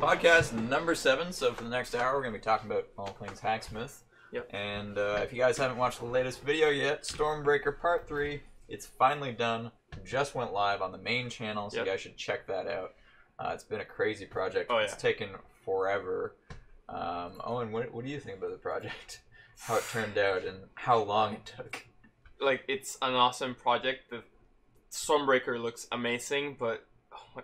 Podcast number 7. So for the next hour, we're going to be talking about all things Hacksmith. Yep. And if you guys haven't watched the latest video yet, Stormbreaker Part 3, it's finally done. Just went live on the main channel, so you guys should check that out. It's been a crazy project. Oh, yeah. It's taken forever. Owen, what do you think about the project? How it turned out and how long it took? Like, it's an awesome project. The Stormbreaker looks amazing, but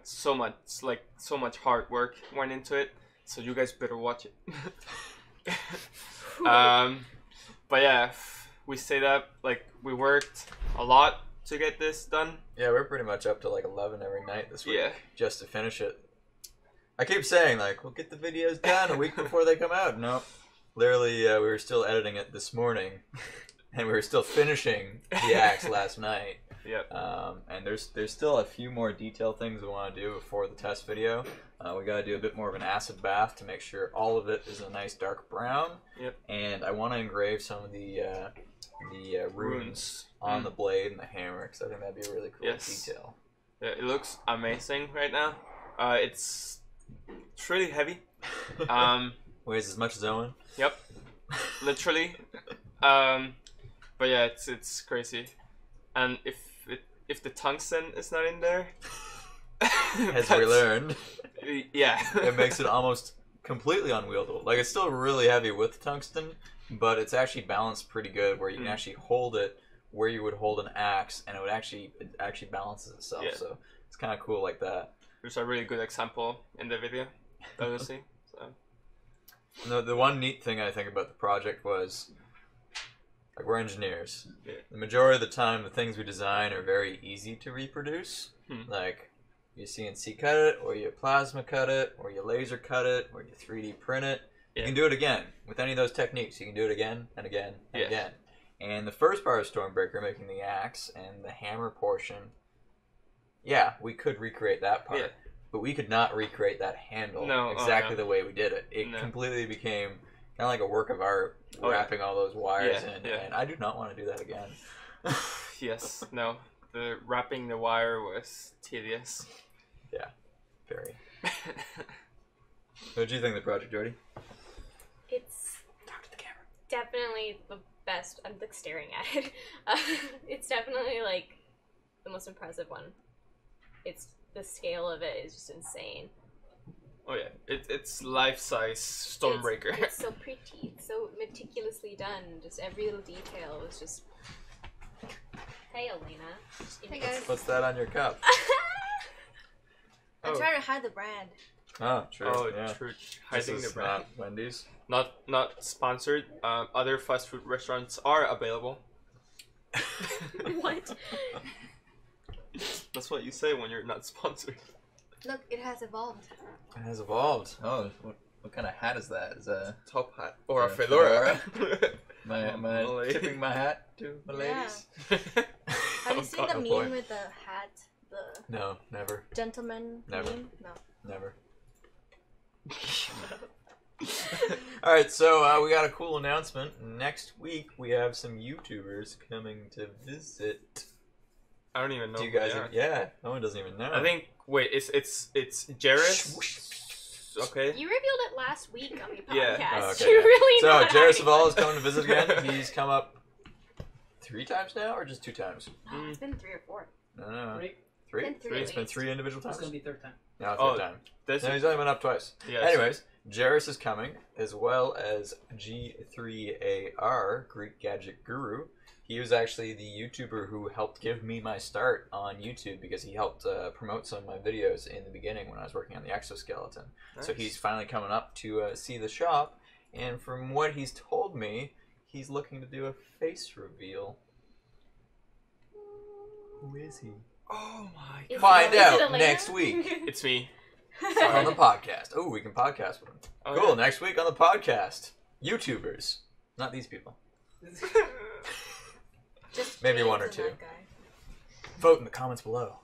so much hard work went into it. So you guys better watch it. But yeah, we stayed up. Like, we worked a lot to get this done. Yeah, we're pretty much up to like 11 every night this week just to finish it. I keep saying, like, we'll get the videos done a week before they come out. Nope. Literally, we were still editing it this morning, and we were still finishing the acts last night. Yep. And there's still a few more detailed things we want to do before the test video. We got to do a bit more of an acid bath to make sure all of it is a nice dark brown. Yep. And I want to engrave some of the runes on the blade and the hammer, because I think that'd be a really cool detail. Yeah, it looks amazing right now. It's really heavy. Weighs as much as Owen. Yep. Literally. But yeah, it's crazy. And if the tungsten is not in there, as we learned, yeah, it makes it almost completely unwieldable. Like, it's still really heavy with tungsten, but it's actually balanced pretty good, where you can actually hold it where you would hold an axe, and it actually balances itself. Yeah. So it's kind of cool like that. There's a really good example in the video that you'll see. So. The one neat thing I think about the project was, like, we're engineers. Yeah. The majority of the time, the things we design are very easy to reproduce. Like, you CNC cut it, or you plasma cut it, or you laser cut it, or you 3D print it. You can do it again. With any of those techniques, you can do it again and again and again. And the first part of Stormbreaker, making the axe and the hammer portion, yeah, we could recreate that part. Yeah. But we could not recreate that handle exactly the way we did it. It completely became kind of like a work of art, wrapping all those wires in. Yeah. And I do not want to do that again. Yes, no. The wrapping the wire was tedious. Yeah, very. What do you think of the project, Jordie? It's talk to the camera. Definitely the best. I'm like staring at it. It's definitely like the most impressive one. It's the scale of it is just insane. Oh yeah, it's life-size Stormbreaker. It's so pretty, it's so meticulously done. Just every little detail was just. Hey, Elena. Hey guys. What's that on your cup? I'm trying to hide the brand. Oh, true. Oh, yeah. true. Hiding the brand. Not Wendy's. Not sponsored. Other fast food restaurants are available. What? That's what you say when you're not sponsored. Look, it has evolved. It has evolved. Oh, what kind of hat is that? Is a top hat or a fedora? Am I tipping my hat to my ladies? Have you seen the meme with the hat? No, never. Gentleman never. meme? No. Never. Alright, so we got a cool announcement. Next week we have some YouTubers coming to visit. I don't even know. Do you guys? Yeah, no one doesn't even know. I think. Wait, it's Jairus. Okay. You revealed it last week on the podcast. Yeah. Oh, okay, You're really so not. Jairus is coming to visit again. He's come up 3 times now, or just 2 times? No, it's been 3 or 4. No. 3? It's been 3 individual times. It's gonna be 3rd time. No, 3rd time. No, he's only been up twice. Yes. Anyways, Jairus is coming, as well as G3AR, Greek Gadget Guru. He was actually the YouTuber who helped give me my start on YouTube, because he helped promote some of my videos in the beginning when I was working on the exoskeleton. Nice. So he's finally coming up to see the shop, and from what he's told me, he's looking to do a face reveal. Who is he? Oh my god. Find out next week. It's me. On the podcast. Oh, we can podcast with him. Oh, cool, yeah. Next week on the podcast. YouTubers. Not these people. Just maybe James 1 or and 2. that guy. Vote in the comments below.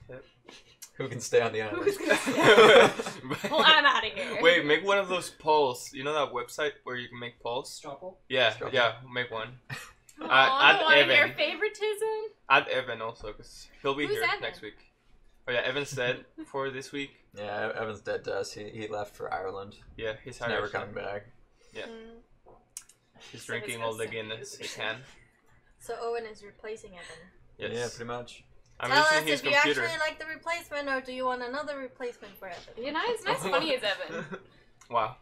Yep. Who can stay on the island? Well, I'm out of here. Wait, make one of those polls. You know that website where you can make polls? Straw poll? Yeah, Straw poll. yeah, make one. Add Evan. your favoritism. Add Evan also, because he'll be Who's here Evan? next week. Oh yeah, Evan's dead for this week. Yeah, Evan's dead to us. He left for Ireland. Yeah, he's He's never coming back. Yeah. Mm. He's So drinking it's all the gonna Guinness he can. So Owen is replacing Evan. Yes. Yeah, pretty much. I'm Tell us using his if you computer. actually like the replacement or do you want another replacement for Evan? You're not as funny as Evan. Wow.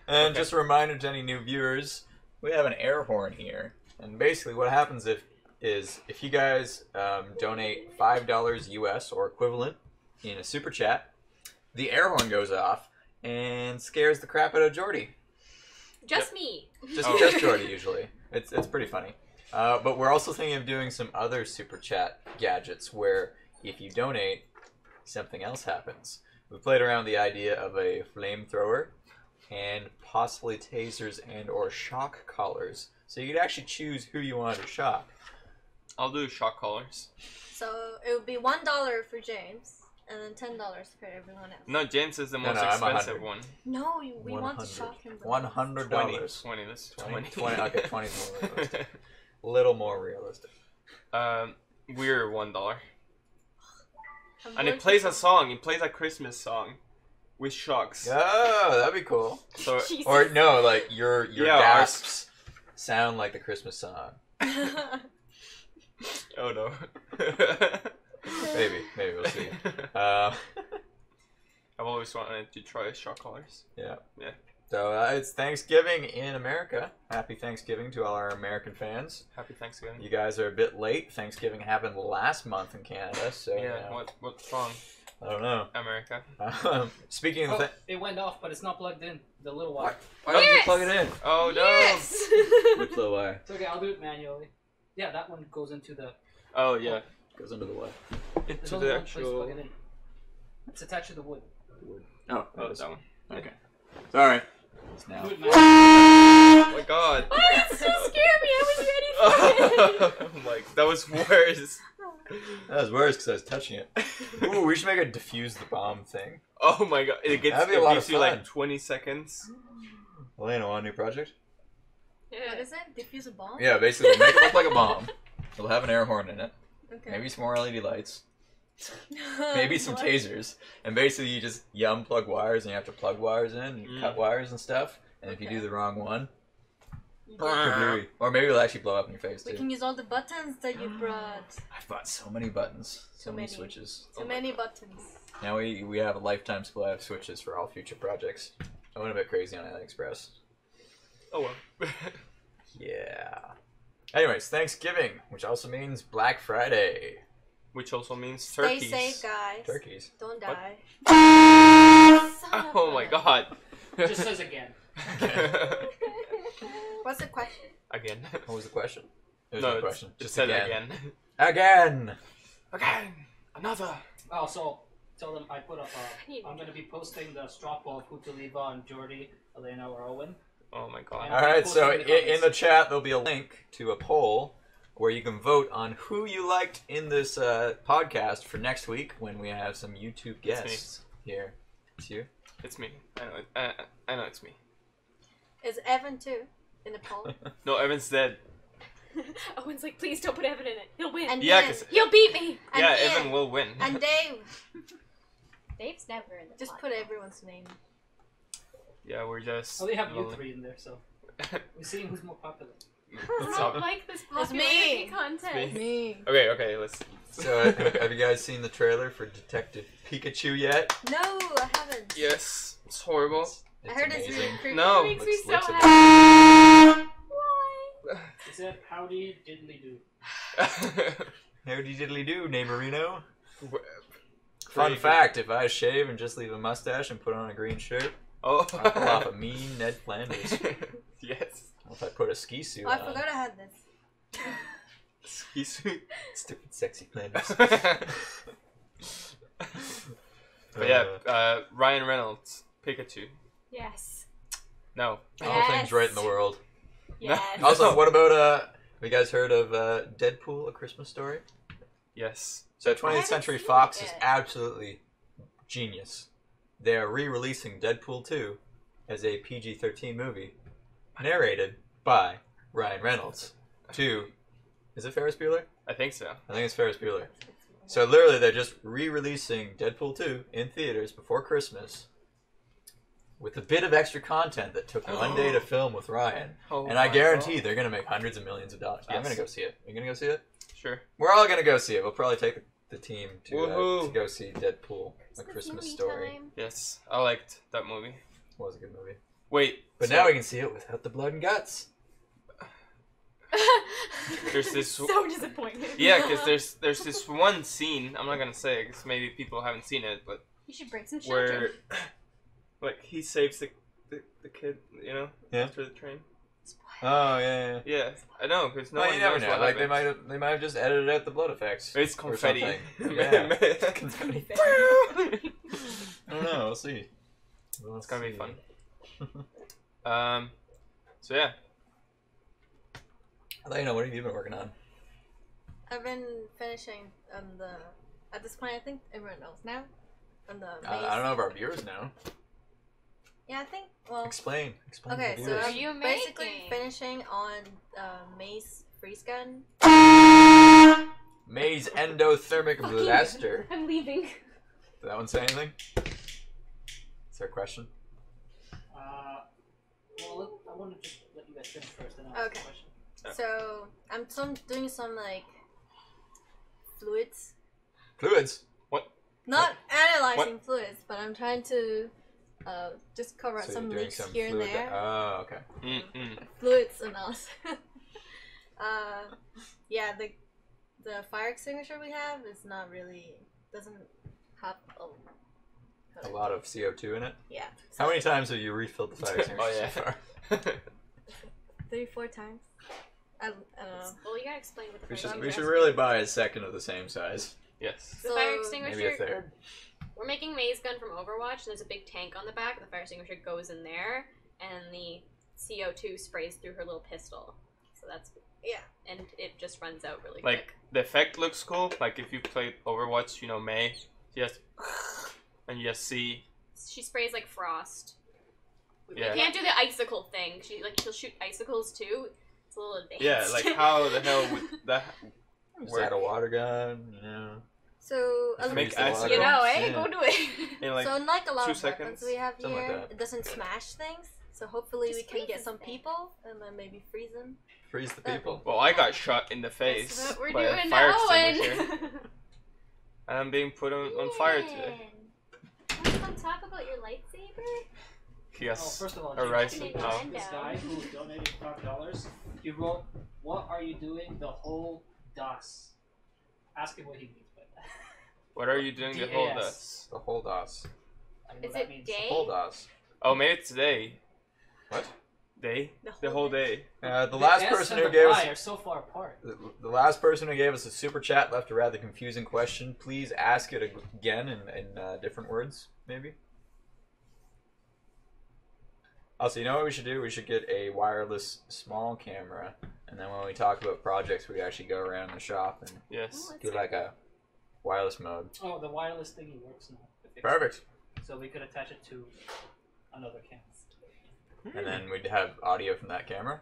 And just a reminder to any new viewers, we have an air horn here. And basically what happens is if you guys donate $5 US or equivalent in a super chat, the air horn goes off and scares the crap out of Jordie. Just me. Just Oh. just Jordie usually. It's pretty funny. But we're also thinking of doing some other super chat gadgets where if you donate, something else happens. We played around the idea of a flamethrower and possibly tasers and or shock collars. So you could actually choose who you want to shock. I'll do shock collars. So it would be $1 for James and then $10 for everyone else. No, James is the No, most I'm expensive 100. one. No, we want to shock him. the most. $100. 20, that's 20. 20, okay, 20 is more realistic. A little more realistic. We're $1. I'm And going it plays to- a song. It plays a Christmas song with shocks. Oh, that'd be cool. So Jesus. Or no, like your Yeah, gasps sound like the Christmas song. oh no. Maybe we'll see. I've always wanted to try shock collars. Yeah. Yeah. So it's Thanksgiving in America. Happy Thanksgiving to all our American fans. Happy Thanksgiving. You guys are a bit late. Thanksgiving happened last month in Canada, so Yeah. What's wrong, I don't know. America? Speaking of Oh, it went off, but it's not plugged in. The little wire. why don't you Yes! plug it in? Oh no. Yes. Which little wire? It's okay, I'll do it manually. Yeah, that one goes into the. Oh yeah. Goes into the what? There's Into only the one place to plug actual. it in. It's attached to the wood. Oh, Oh, that one. okay. Sorry. It's now. Do it manually. Oh my god. Oh, that still scared me. I was ready for it. Oh my, that was worse. That was worse because I was touching it. Ooh, we should make a defuse the bomb thing. Oh my god. It That'd be a lot gives of you fun. like 20 seconds. Elena, want a new project? What is it? Diffuse a bomb? Yeah, basically, we'll make it look like a bomb. It'll have an air horn in it. Okay. Maybe some more LED lights. Maybe some What? tasers. And basically, you unplug wires and you have to plug wires in and you cut wires and stuff. And if you do Okay. the wrong one, You kablooey. Or maybe it'll actually blow up in your face We too. can use all the buttons that you brought. I've bought so many buttons, so Too many many. switches. Too many buttons. Now we have a lifetime supply of switches for all future projects. I went a bit crazy on AliExpress. Oh well. Yeah. Anyways, Thanksgiving, which also means Black Friday. Which also means Stay turkeys. safe, guys. Turkeys. Don't What? die. Oh my god. It just says again. What's the question? Again. What was the question? There's No, no it's- question. It Just said again. again. Again. Again. Another. Oh, so tell them I put up. need- I'm gonna be posting the straw poll of who to leave on Jordie, Elena, or Owen. Oh my god. All right. So Post it in the in the chat there'll be a link to a poll where you can vote on who you liked in this podcast for next week when we have some YouTube guests here. It's you. It's me. I know. I know it's me. Is Evan too in the poll? No, Evan's dead. Owen's like, please don't put Evan in it. He'll win. And Yeah, Ian. 'cause- He'll beat me. And Yeah, Ian. Evan will win. And Dave. Dave's never in the Just put everyone's name. Yeah, we're just. Oh, they have you lonely. three in there, so we're seeing who's more popular. I It's don't all- like this It's popularity me. contest. Me. Okay, let's. So have you guys seen the trailer for Detective Pikachu yet? No, I haven't. Yes, it's horrible. It's I heard it's amazing. really creepy. No. It makes me Looks- so looks happy. Why? It said howdy diddly do. Howdy diddly do, neighborino. Pretty Fun good. fact, if I shave and just leave a mustache and put on a green shirt, Oh. I'll pull off a mean Ned Flanders. Yes. If I put a ski suit Oh, I on. forgot I had this. He's sweet. Stupid sexy Flanders. But yeah, Ryan Reynolds, Pikachu. Yes. No. All things right in the world. Yes. Also, what about, have you guys heard of Deadpool, A Christmas Story? Yes. So I 20th haven't Century seen Fox it is yet. absolutely genius. They are re-releasing Deadpool 2 as a PG-13 movie, narrated by Ryan Reynolds. To, is it Ferris Bueller? I think so. I think it's Ferris Bueller. So literally, they're just re-releasing Deadpool 2 in theaters before Christmas, with a bit of extra content that took 1 day to film with Ryan. Oh And I my guarantee God. they're gonna make hundreds of millions of dollars. I'm Yes. gonna go see it. Are you gonna go see it? Sure. We're all gonna go see it. We'll probably take the team to Woohoo. go see Deadpool: A Christmas movie Story. time. Yes, I liked that movie. It was a good movie. Wait, But so now we can see it without the blood and guts. there's this. So disappointed. Yeah, because there's this one scene. I'm not gonna say it because maybe people haven't seen it, but You should bring some children. where like he saves the kid, you know, Yeah. after the train. Oh yeah. Yeah, I know because no Well, one you never knows know. what Like happened. they might have just edited out the blood effects. It's or confetti. something. Yeah. Confetti. I don't know. We'll see. It's gonna be fun. So yeah. Elena, what have you been working on? I've been finishing at this point I think everyone knows now. On the maze. I don't know if our viewers know. Yeah, I think Explain. okay, to the so viewers. Are you I'm basically making? finishing on maze freeze gun. Maze endothermic blaster. I'm leaving. Did that one say anything? Is there a question? Well, I want to just let you guys finish first, and I'll ask Okay. a question. So I'm doing some like fluids. Fluids. Not analyzing fluids, but I'm trying to just cover up So some you're doing leaks some here and fluid. there. Oh, okay. Mm-mm. Fluids analysis. Yeah, the fire extinguisher we have is not really doesn't have A lot of CO2 in it. yeah. How many times have you refilled the fire extinguisher Oh, yeah. so far? 3-4 times. I don't know. Well, you gotta explain what the We fire should extinguisher is. really buy a second of the same size. Yes. The So, fire Maybe a extinguisher. third. We're making maze gun from Overwatch, and there's a big tank on the back. The fire extinguisher goes in there, and the CO2 sprays through her little pistol. So that's Yeah. and it just runs out really Like quick. the effect looks cool. Like if you played Overwatch, you know May, just and you just see. She sprays like frost. We Yeah. can't do the icicle thing. She'll shoot icicles too. It's a little advanced. Yeah, like how the hell would that Just work? add a water gun, you know. So Just Make freeze the ice water. You know, eh? Yeah. Go do it. In like so unlike a lot 2 of weapons seconds? we have Something like here, that. it doesn't smash things. So hopefully Just we can freezes get some things. people and then maybe freeze them. Freeze the people. Well, I got shot in the face That's what we're by a doing fire now, extinguisher, Owen. and I'm being put on fire today. Let's come talk about your lightsaber. Yes. Oh, first of all, a James, rising Rising power. sun. this guy who donated $5, he wrote, "What are you doing the whole DOS?" Ask him what he means by that. What are you doing to hold DAS. us? The whole DOS. I don't know Is what that it means. day? Whole DOS. Oh, maybe it's today. What? Day? The The whole day. The last S person and who the gave Y us are so far apart. the last person who gave us a super chat left a rather confusing question. Please ask it again in different words, maybe. Also, you know what we should do? We should get a wireless small camera, and then when we talk about projects, we actually go around the shop and Yes. do like a wireless mode. Oh, the wireless thingy works now. Perfect. So we could attach it to another camera. And then we'd have audio from that camera.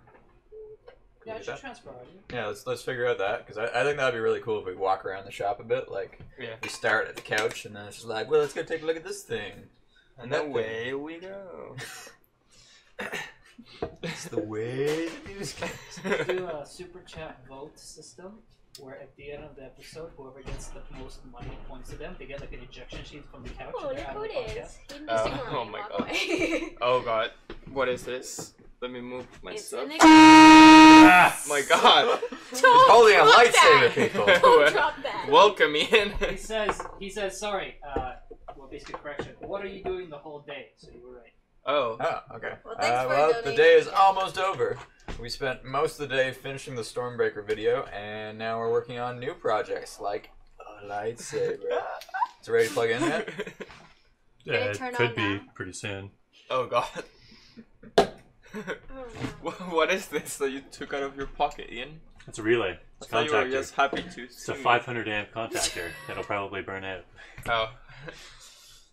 Yeah, do it should that? transfer audio. Yeah, let's figure out that, because I think that'd be really cool if we walk around the shop a bit. Like, Yeah. we start at the couch, and then it's just like, well, let's go take a look at this thing. And that away we go. It's the way the news goes. Do a super chat vote system where at the end of the episode, whoever gets the most money points to them, they get like an ejection sheet from the couch. Oh, and look they're who out it of the is. podcast. You can just ignore oh me my and walk God. away. Oh god. What is this? Let me move my It's stuff. an My god. He's holding a drop lightsaber, that. people. Don't drop that. Welcome in. He says, sorry, well, basically correction. What are you doing the whole day? So you were right. Oh. Oh, okay. Well, thanks for Well, the donating. day is almost over. We spent most of the day finishing the Stormbreaker video, and now we're working on new projects like a lightsaber. Is it ready to plug in yet? Can Yeah, it it turn could on be now? pretty soon. Oh god. Oh, no. What is this that you took out of your pocket, Ian? It's a relay. I It's a thought you were contactor. just happy to. It's a 500 amp contactor that'll probably burn out. Oh.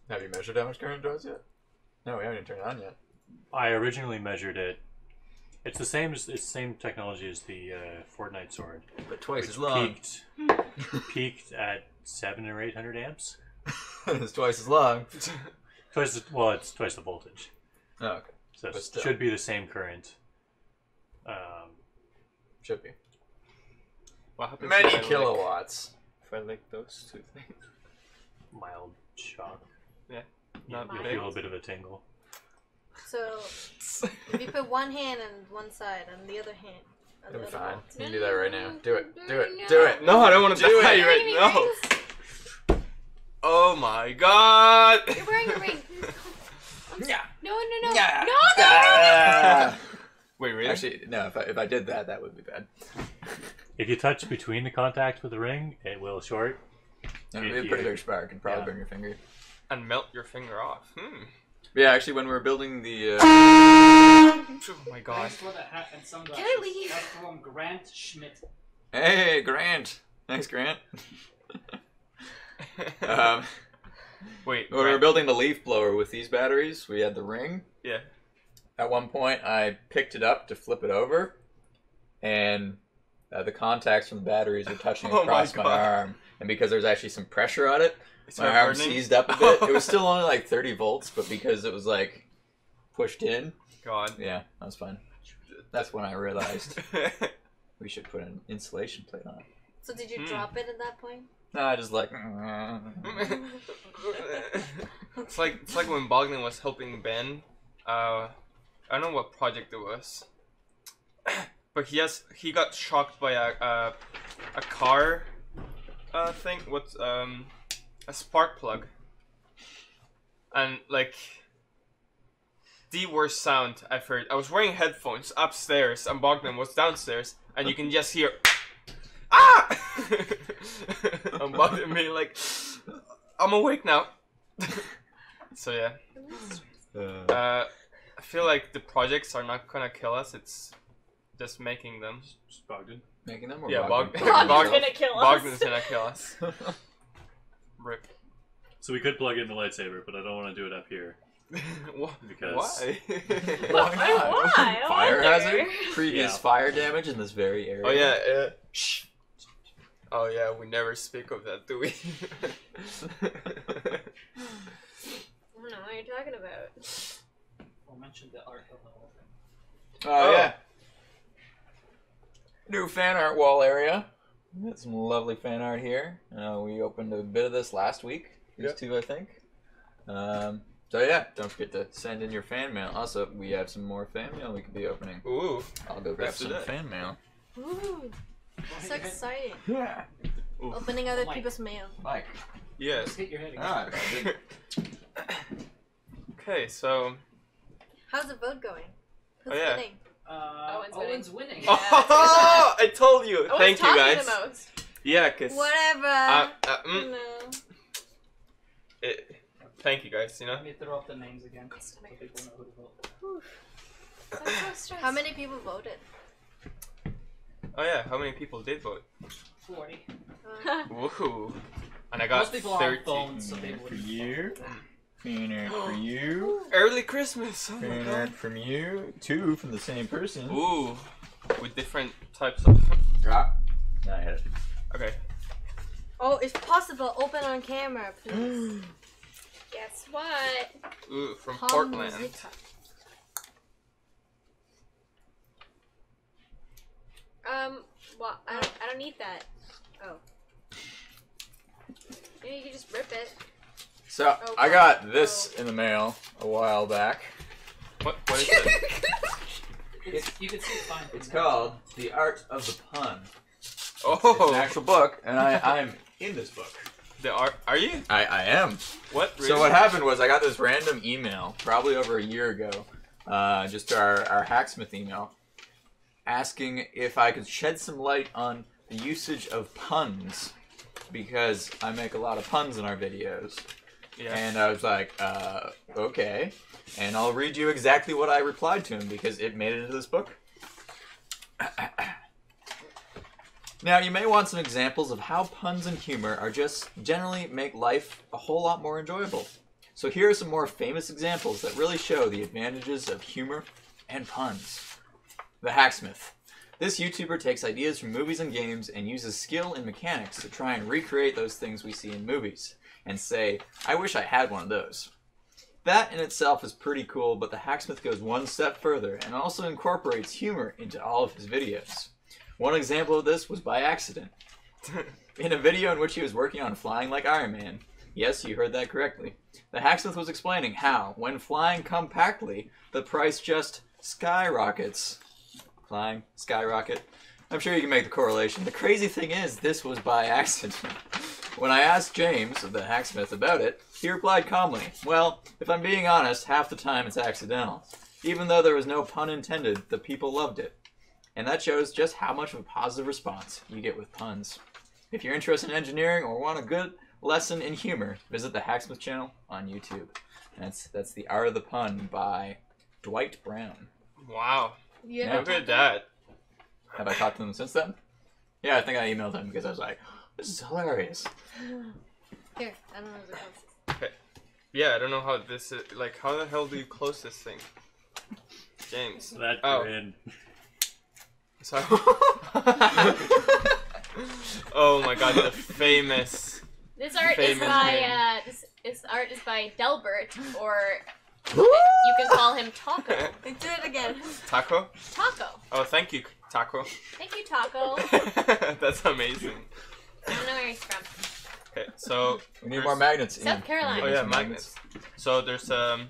Have you measured how much current it draws yet? No, we haven't even turned it on yet. I originally measured it It's the same technology as the Fortnite sword, But twice which as long. peaked at 700 or 800 amps. It's twice as long. It's twice the voltage. Oh, okay. So But it still. should be the same current. Should be. What happens Many if I, like, kilowatts. if I like those two things? Mild shock. Yeah. You, Not you big. feel a bit of a tingle. So if you put one hand on one side and the other hand on It'll the be other fine. wall. You can do that right now. Do it. Do it. No. Do it. No, I don't want to Do die it. right now. Oh my god! You're wearing a ring. Yeah. No, no, no. Yeah. No, no. Ah. Wait, really? Actually, no. If I did that, that would be bad. If you touch between the contacts with the ring, it will short. It would be a pretty big spark. It'd probably Yeah. burn your finger. And melt your finger off. Yeah, actually, when we were building the. Oh my god. Thanks for the hat and sunglasses. Can I leave? That's from Grant Schmidt. Hey, Grant. Thanks, Grant. Wait. When we were building the leaf blower with these batteries, we had the ring. Yeah. At one point, I picked it up to flip it over, and the contacts from the batteries were touching Oh across my my God. arm. And because there's actually some pressure on it, It's my not arm burning? seized up a bit. It was still only like 30 volts, but because it was like pushed in, God. yeah, that was fine. That's when I realized we should put an insulation plate on it. So did you drop it at that point? No, I just like. it's like when Bogdan was helping Ben. I don't know what project it was, but he got shocked by a car thing with a spark plug, and like the worst sound I've heard. I was wearing headphones upstairs and Bogdan was downstairs, and you can just hear ah. I'm Bogdan being like, I'm awake now. So yeah. I feel like the projects are not gonna kill us. It's just making them. Just Bogdan. Making them or Yeah, Bogdan? Bogdan's gonna kill us. Bogdan's gonna kill us. Rip. So we could plug in the lightsaber, but I don't want to do it up here. Because- Why? Why not? Why? I Fire wonder. hazard? Previous Yeah. fire damage in this very area. Oh yeah. Shh. Oh yeah. We never speak of that, do we? I don't know what you're talking about. We'll mention the art of the whole thing. Oh, yeah. New fan art wall area. We got some lovely fan art here. We opened a bit of this last week. These two, I think. So yeah, don't forget to send in your fan mail. Also, we have some more fan mail we could be opening. Ooh. I'll go grab Let's do some that. fan mail. Ooh, so exciting. Yeah. Ooh. Opening other Mike. people's mail. Mike. Yes. Just hit your head again. Ah, Okay. So. How's the vote going? Who's Oh, yeah. winning? Owen's winning. Oh, I told you. I was Thank you talking guys. the most. Yeah, cause. Whatever. Mm, No. thank you guys. You know. Let me throw up the names again so stomach people know who to vote. I'm so stressed. How many people voted? Oh yeah. How many people did vote? 40. Woohoo. And I got Most people are on 30. phones, so they For would. you. Fan art for you. Early Christmas. Oh my Fan god. art from you. Two from the same person. Ooh. With different types of. Drop. No, I hit it. Okay. Oh, if possible, open on camera, please. Guess what? Ooh, from Palm Portland. musica. Well, I don't need that. Oh. Maybe you can just rip it. So, Oh, I got this in the mail a while back. What is it? You can see it fine. It's called The Art of the Pun. It's Oh. an actual book, and I'm in this book. Are you? I am. What? Really? So what happened was I got this random email, probably over a year ago, just to our Hacksmith email, asking if I could shed some light on the usage of puns, because I make a lot of puns in our videos. Yeah. And I was like, okay. And I'll read you exactly what I replied to him, because it made it into this book. Now, you may want some examples of how puns and humor are just generally make life a whole lot more enjoyable. So here are some more famous examples that really show the advantages of humor and puns. The Hacksmith. This YouTuber takes ideas from movies and games and uses skill and mechanics to try and recreate those things we see in movies, and say, I wish I had one of those. That in itself is pretty cool, but the Hacksmith goes one step further and also incorporates humor into all of his videos. One example of this was by accident. In a video in which he was working on flying like Iron Man, yes, you heard that correctly, the Hacksmith was explaining how, when flying compactly, the price just skyrockets. Flying, skyrocket. I'm sure you can make the correlation. The crazy thing is, this was by accident. When I asked James, the Hacksmith, about it, he replied calmly, well, if I'm being honest, half the time it's accidental. Even though there was no pun intended, the people loved it. And that shows just how much of a positive response you get with puns. If you're interested in engineering or want a good lesson in humor, visit the Hacksmith channel on YouTube. And that's The Art of the Pun by Dwight Brown. Wow. Yeah. Look at that. Have I talked to them since then? Yeah, I think I emailed him because I was like, this is hilarious. Here, I don't know if it goes. Okay. Yeah, I don't know how this is. Like, how the hell do you close this thing? James. That Oh. grin. Sorry. Oh my god, the famous. This art is Famous by name. this art is by Delbert, or you can call him Taco. Do it again. Taco? Taco. Oh, thank you, Taco. Thank you, Taco. That's amazing. I don't know where he's from. Okay, so. We need more magnets. South Ian. Carolina. Oh We need yeah, some magnets. So there's a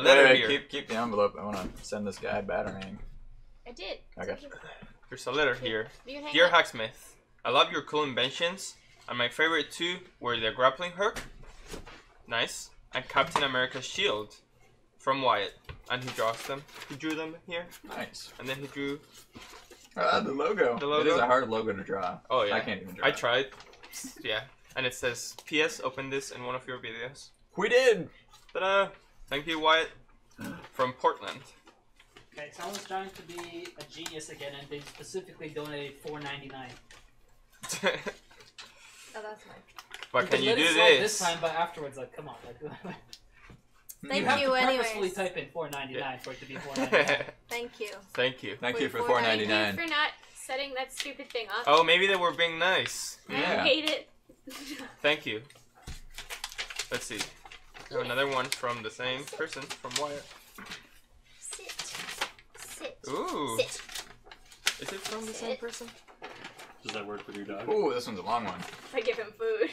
letter Wait, here. keep the envelope. I want to send this guy batarang. I did. Okay. There's a letter here. You can hang Dear up. Hacksmith, I love your cool inventions, and my favorite two were the grappling hook, nice, and Captain America's shield, from Wyatt. And he draws them. He drew them here, Nice. and then he drew. The logo. The logo? It is a hard logo to draw. Oh yeah, I can't even draw. I tried. Yeah, and it says, "P.S. Open this in one of your videos." We did. Ta-da! Thank you, Wyatt, from Portland. Okay, someone's trying to be a genius again, and they specifically donated $4.99. Oh, that's nice. But can you let do it slide this this? time, but afterwards, like, come on, like, Thank you have you to anyways. purposefully type in $4.99 Yeah. for it to be $4.99. Thank you. Thank you. Thank you for Wait, Thank you $4.99. for not setting that stupid thing up. Oh, maybe they were being nice. Yeah. I hate it. Thank you. Let's see. We have another one from the same person, from Wyatt. Sit. Sit. Ooh. Sit. Is it from the same person? Does that work with your dog? Ooh, this one's a long one. I give him food.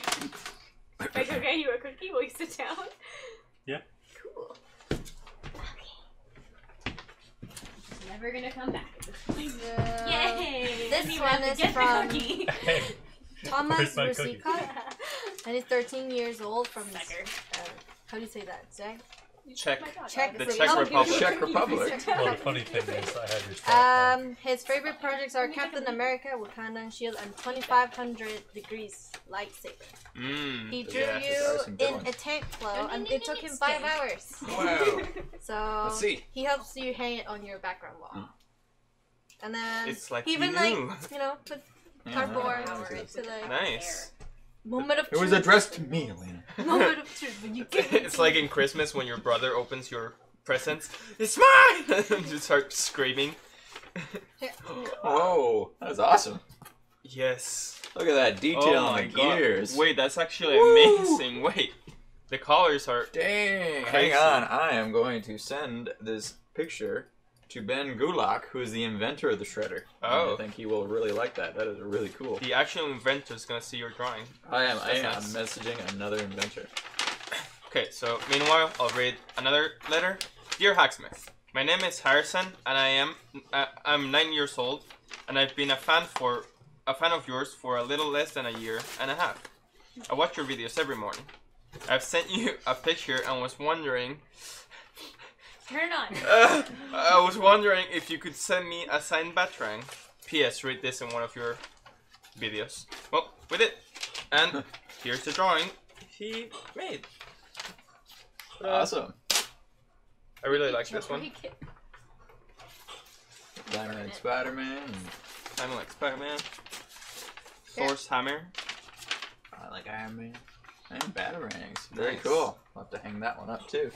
I go get you a cookie while you sit down. Yeah. Cool. Okay. Never gonna come back at this point. Yay! This Didn't even one have to is get the from cookie. Hey, Thomas Where's my cookie? Rusika, and he's 13 years old from Sucker. how do you say that? Czech? Czech. Czech The Republic. Czech Republic. Czech Republic. well, the funny thing is, I had your stuff. His favorite projects are Captain America, Wakanda and Shield, and 2500 degrees lightsaber. He drew yes. There are you some good in ones. a tank flow, and it took him 5 hours. Wow. So Let's see. he helps you hang it on your background wall. And then It's like he even you like knew. put Yeah, cardboard right. to the Nice. moment of It was truth. addressed to me, Elena. Moment of truth when you give it It's to like me. in Christmas when your brother opens your presents. It's mine! And you start screaming. Whoa, that was awesome. Yes. Look at that detail Oh on my the god. gears. Wait, that's actually Woo! amazing. Wait. The colors are. Dang. Crazy. Hang on. I am going to send this picture to Ben Gulak, who is the inventor of the shredder. Oh. And I think he will really like that. That is really cool. The actual inventor is gonna see your drawing. I am That's nice. messaging another inventor. Okay, so meanwhile, I'll read another letter. Dear Hacksmith, my name is Harrison, and I'm 9 years old, and I've been a fan of yours for a little less than a year and a half. I watch your videos every morning. I've sent you a picture and was wondering. Turn it on. I was wondering if you could send me a signed batarang. P.S. Read this in one of your videos. Well, we did. And here's the drawing he made. Awesome. I really like this one. Dynamite Spider-Man. I'm like Spider-Man. Thor's hammer. I like Iron Man. And Batarangs. Very Nice. cool. I'll have to hang that one up too.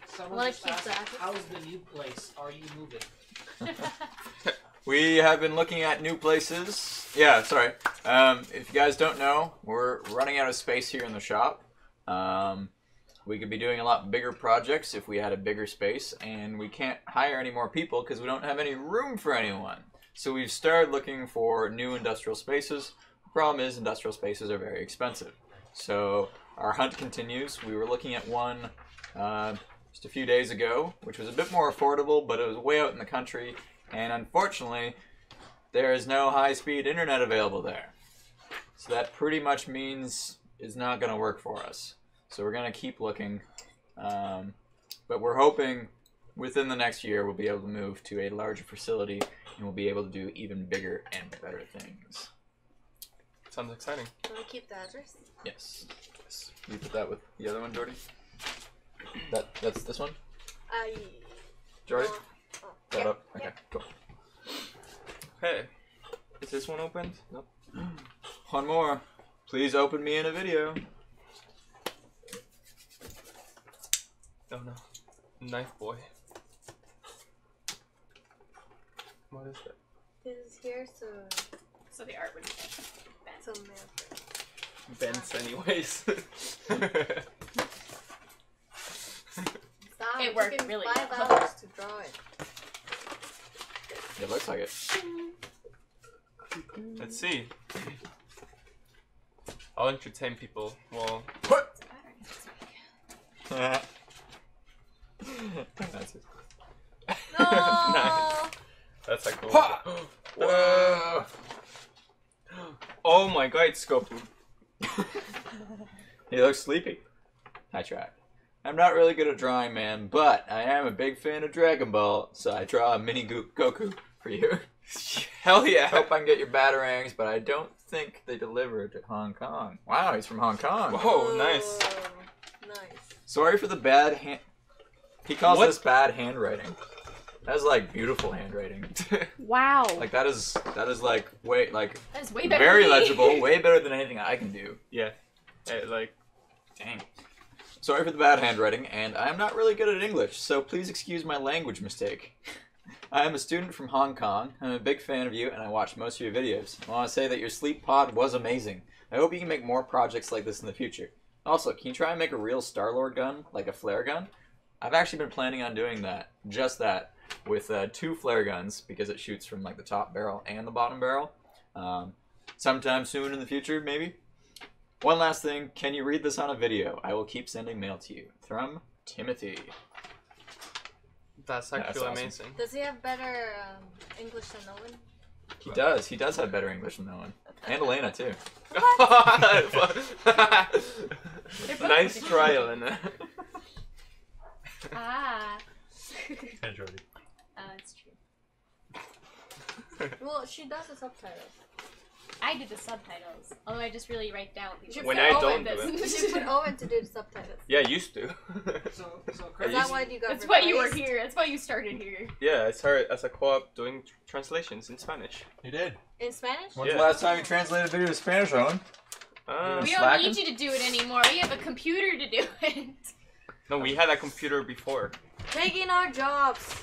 Someone Wanna just keep asked, that? how's the new place? Are you moving? We have been looking at new places. Yeah, sorry. If you guys don't know, we're running out of space here in the shop. We could be doing a lot bigger projects if we had a bigger space, and we can't hire any more people because we don't have any room for anyone. So we've started looking for new industrial spaces. The problem is industrial spaces are very expensive. So our hunt continues. We were looking at one just a few days ago, which was a bit more affordable, but it was way out in the country. And unfortunately, there is no high-speed internet available there. So that pretty much means it's not going to work for us. So we're going to keep looking. But we're hoping within the next year we'll be able to move to a larger facility and we'll be able to do even bigger and better things. Sounds exciting. Can we keep the address? Yes. You put that with the other one, Jordie? That's this one? Jordie? Oh, That yep, up? Okay, yep. cool. Hey, is this one opened? Nope. One more. Please open me in a video. Oh no. Knife boy. What is that? This is here, so So the art would some mail. Bends anyways. Stop, It it worked took really 5 well. hours to draw it. It looks like it. Let's see. I'll entertain people. Well, What? That's it. No! Nice. That's a cool. Ha! Whoa! Oh my god, it's Goku. He looks sleepy. I tried. I'm not really good at drawing, man, but I am a big fan of Dragon Ball, so I draw a mini Goku for you. Hell I yeah. hope I can get your batarangs, but I don't think they deliver to Hong Kong. Wow, he's from Hong Kong. Whoa, nice. Nice. Sorry for the bad hand. He calls What? this bad handwriting. That's like beautiful handwriting. Wow. Like that is like way like That is way better very than me. legible, way better than anything I can do. Yeah. Hey, like, Dang. Sorry for the bad handwriting, and I'm not really good at English, so please excuse my language mistake. I am a student from Hong Kong. I'm a big fan of you, and I watched most of your videos. I want to say that your sleep pod was amazing. I hope you can make more projects like this in the future. Also, can you try and make a real Star-Lord gun, like a flare gun? I've actually been planning on doing that, just that, with 2 flare guns, because it shoots from like the top barrel and the bottom barrel. Sometime soon in the future, maybe. One last thing, can you read this on a video? I will keep sending mail to you. From Timothy. that's That's actually awesome. amazing. Does he have better English than Owen? He does have better English than Owen. And Elena, too. Nice try, Elena. Ah. And Jordie. It's true. Well, she does the subtitles. I do the subtitles. Although I just really write down. You should When put I Owen don't do You it. should put Owen to do the subtitles. Yeah, used to. So Is crazy. that why you got That's why you were replaced? here. That's why you started here. Yeah, I started as a co-op doing translations in Spanish. You did. In Spanish? When's Yeah. the last time you translated a video to Spanish, Owen? We don't Slacking? need you to do it anymore. We have a computer to do it. No, we had a computer before. Taking our jobs.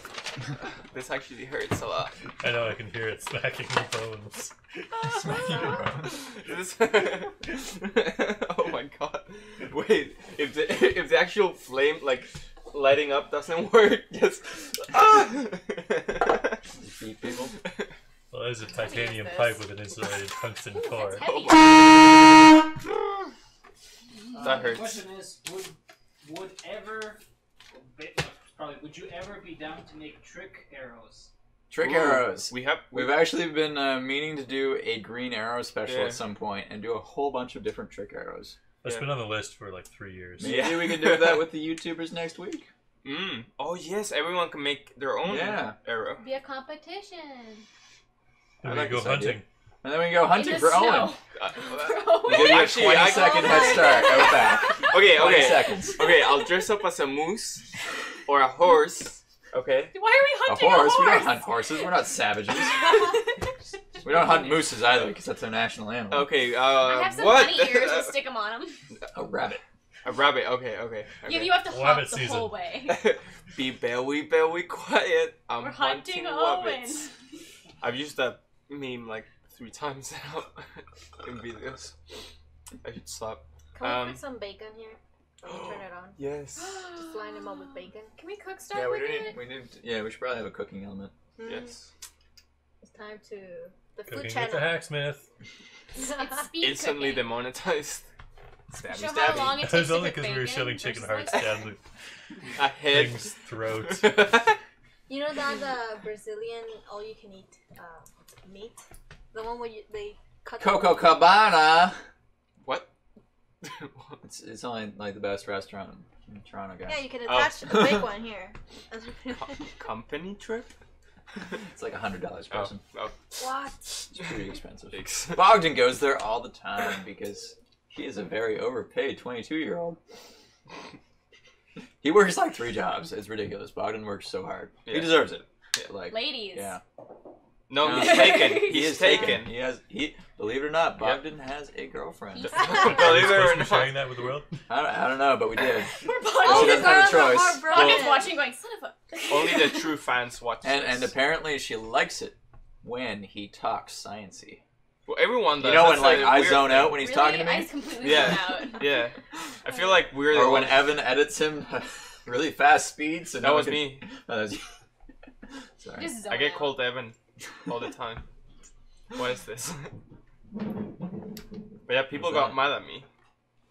This actually hurts a lot. I know, I can hear it smacking the bones. This- oh my god. Wait, if the actual flame like lighting up doesn't work, just Beat people. Well, there's a titanium this? pipe with an insulated tungsten core. That's heavy. That hurts. The question is, would you ever be down to make trick arrows? Trick Ooh, arrows. We've We've actually been meaning to do a green arrow special Yeah. at some point and do a whole bunch of different trick arrows. That's Yeah. been on the list for like 3 years. Maybe Yeah. we can do that with the YouTubers next week. Oh yes, everyone can make their own Yeah. arrow. Be a competition. And I we like go this idea. hunting. And then we can go hunting In the for Owen. snow. We give you a Actually, 20-second head start out back. Okay, 20 okay, seconds. okay. I'll dress up as a moose or a horse. Okay. Why are we A hunting horse? We don't hunt horses. We're not savages. We don't hunt mooses either because that's our national animal. Okay. I have some what? bunny ears. We'll stick them on them. A rabbit. A rabbit. Okay. Yeah, you have to hop Rabbit the season. whole way. Be very quiet. I'm We're hunting rabbits. I've used that meme like 3 times now in videos. I should stop. Can we put some bacon here? Let me turn it on. Yes. Just line them up with bacon. Can we cook stuff Yeah, with it? we should probably have a cooking element. Yes. It's time to the food Cooking with channel. the hacksmith. It's speed Instantly cooking. demonetized. Stabby, Show how long stabby. it It takes was to only cook because we were bacon shoving chicken versus, hearts like- down the A head. thing's throat. You know that Brazilian all-you-can-eat meat? The one where they cut Coco Cabana. What? It's only like the best restaurant in Toronto, guys. Yeah, you can attach a big one here. Company trip? It's like $100 a person. Oh. What? It's pretty expensive. Thanks. Bogdan goes there all the time because he is a very overpaid 22-year-old. He works like 3 jobs. It's ridiculous. Bogdan works so hard. He Yeah. deserves it. Yeah. Like, Ladies. yeah. No, No. he's taken. He He's is taken. He believe it or not, Bogdan has a girlfriend. He's- Believe it Supposed or to be sharing not. that with the world? I don't know, but we did. We're Oh, She the doesn't have a girls are choice. heartbroken. Bogdan's watching going, son of a... Only the true fans watch And this. apparently she likes it when he talks sciencey. Well, everyone does. You know when That's like a I weird zone thing. out when he's Really? talking to me? I completely Yeah. zoned out. Yeah. I feel like we're the Or when ones- Evan edits him really fast speeds. So That no was one can- me. Oh, that was you. Sorry. Just zone I get out. called Evan all the time. What is this? But yeah, people What's got that? mad at me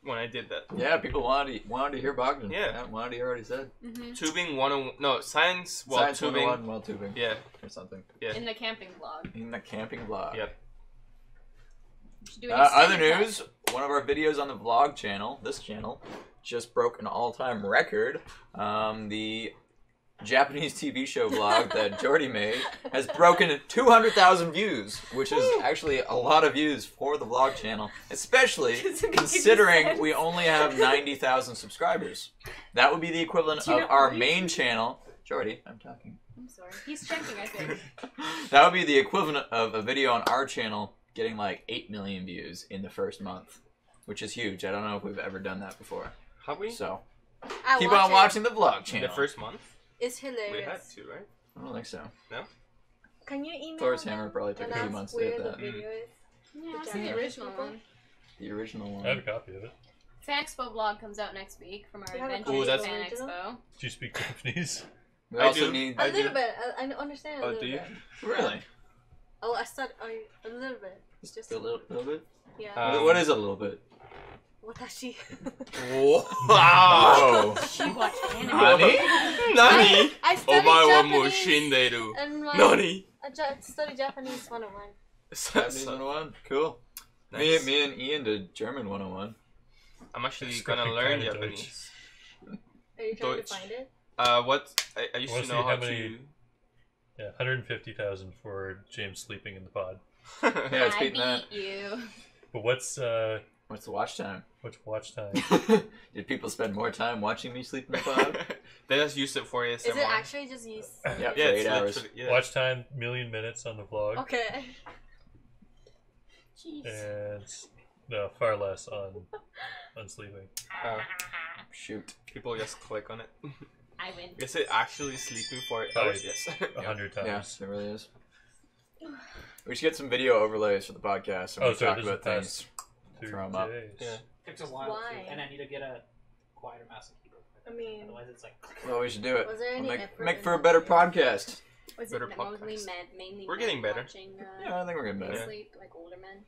when I did that. Yeah, people wanted to hear Bogdan. Yeah. wanted to hear what he said. Mm-hmm. Tubing 101. No, science while Science tubing. 101 while tubing. Yeah. Or something. Yeah. In the camping vlog. In the camping vlog. Yep. We should do an Other extended cut. news, one of our videos on the vlog channel, this channel, just broke an all-time record. The Japanese TV show vlog that Jordie made has broken 200,000 views, which is actually a lot of views for the vlog channel, especially Doesn't make considering sense. we only have 90,000 subscribers. That would be the equivalent Do you of know our what? main channel. Jordie, I'm talking. I'm sorry. He's checking, I think. That would be the equivalent of a video on our channel getting like 8 million views in the first month, which is huge. I don't know if we've ever done that before. Have we? So I keep watch on it. watching the vlog channel. The first month? It's We had hilarious. to, right? I don't think so. Can you email Thor's them Hammer probably took and a few ask months to where get the that. video is? Yeah, The I've seen the Japanese original people? one. The original one. I have a copy of it. Fan Expo vlog comes out next week from our You have a Adventures copy at of Fan the original? Expo. Do you speak Japanese? We I also do. need. A I little do. bit. I understand a Oh, little do you? bit. Really? Oh, I said a little bit. Just A little bit. yeah. What is a little bit? Watashi. Wow! You watch anime. Nani? Nani? I studied お前はもう Japanese 死んでいる。 and my, Nani? I studied Japanese 101. Japanese 101. Cool. Nice. Me and Ian did German 101. I'm actually It's gonna fucking learn kinda Japanese. Are you trying Deutsch. to find it? What? I used Wanna to see know how how many- Yeah, 150,000 for James sleeping in the pod. to. Yeah, it's I beating that. beat you. But what's What's the watch time? watch time? Did people spend more time watching me sleep in the pod? They just use it for ASMR. Is it actually just use? Yeah, Yeah, for it's 8 hours. literally- yeah. Watch time, million minutes on the vlog, Okay. Jeez. and no, far less on sleeping. Shoot. People just click on it. I win. Is it actually sleeping for 8 Probably hours? Yes. 100 times. Yeah, it really is. We should get some video overlays for the podcast and Oh, we sorry, talk this is about past things. 2 Throw 'em up. days. Yeah. Takes a while, Why? too, and I need to get a quieter mouse and keyboard. I mean, Otherwise, it's like. Well, we should do it. was there any We'll effort make in for a that better video? podcast. Was Better it mostly podcast. mainly We're men getting better. watching, Yeah, I think we're getting better. Yeah. sleep, like older men?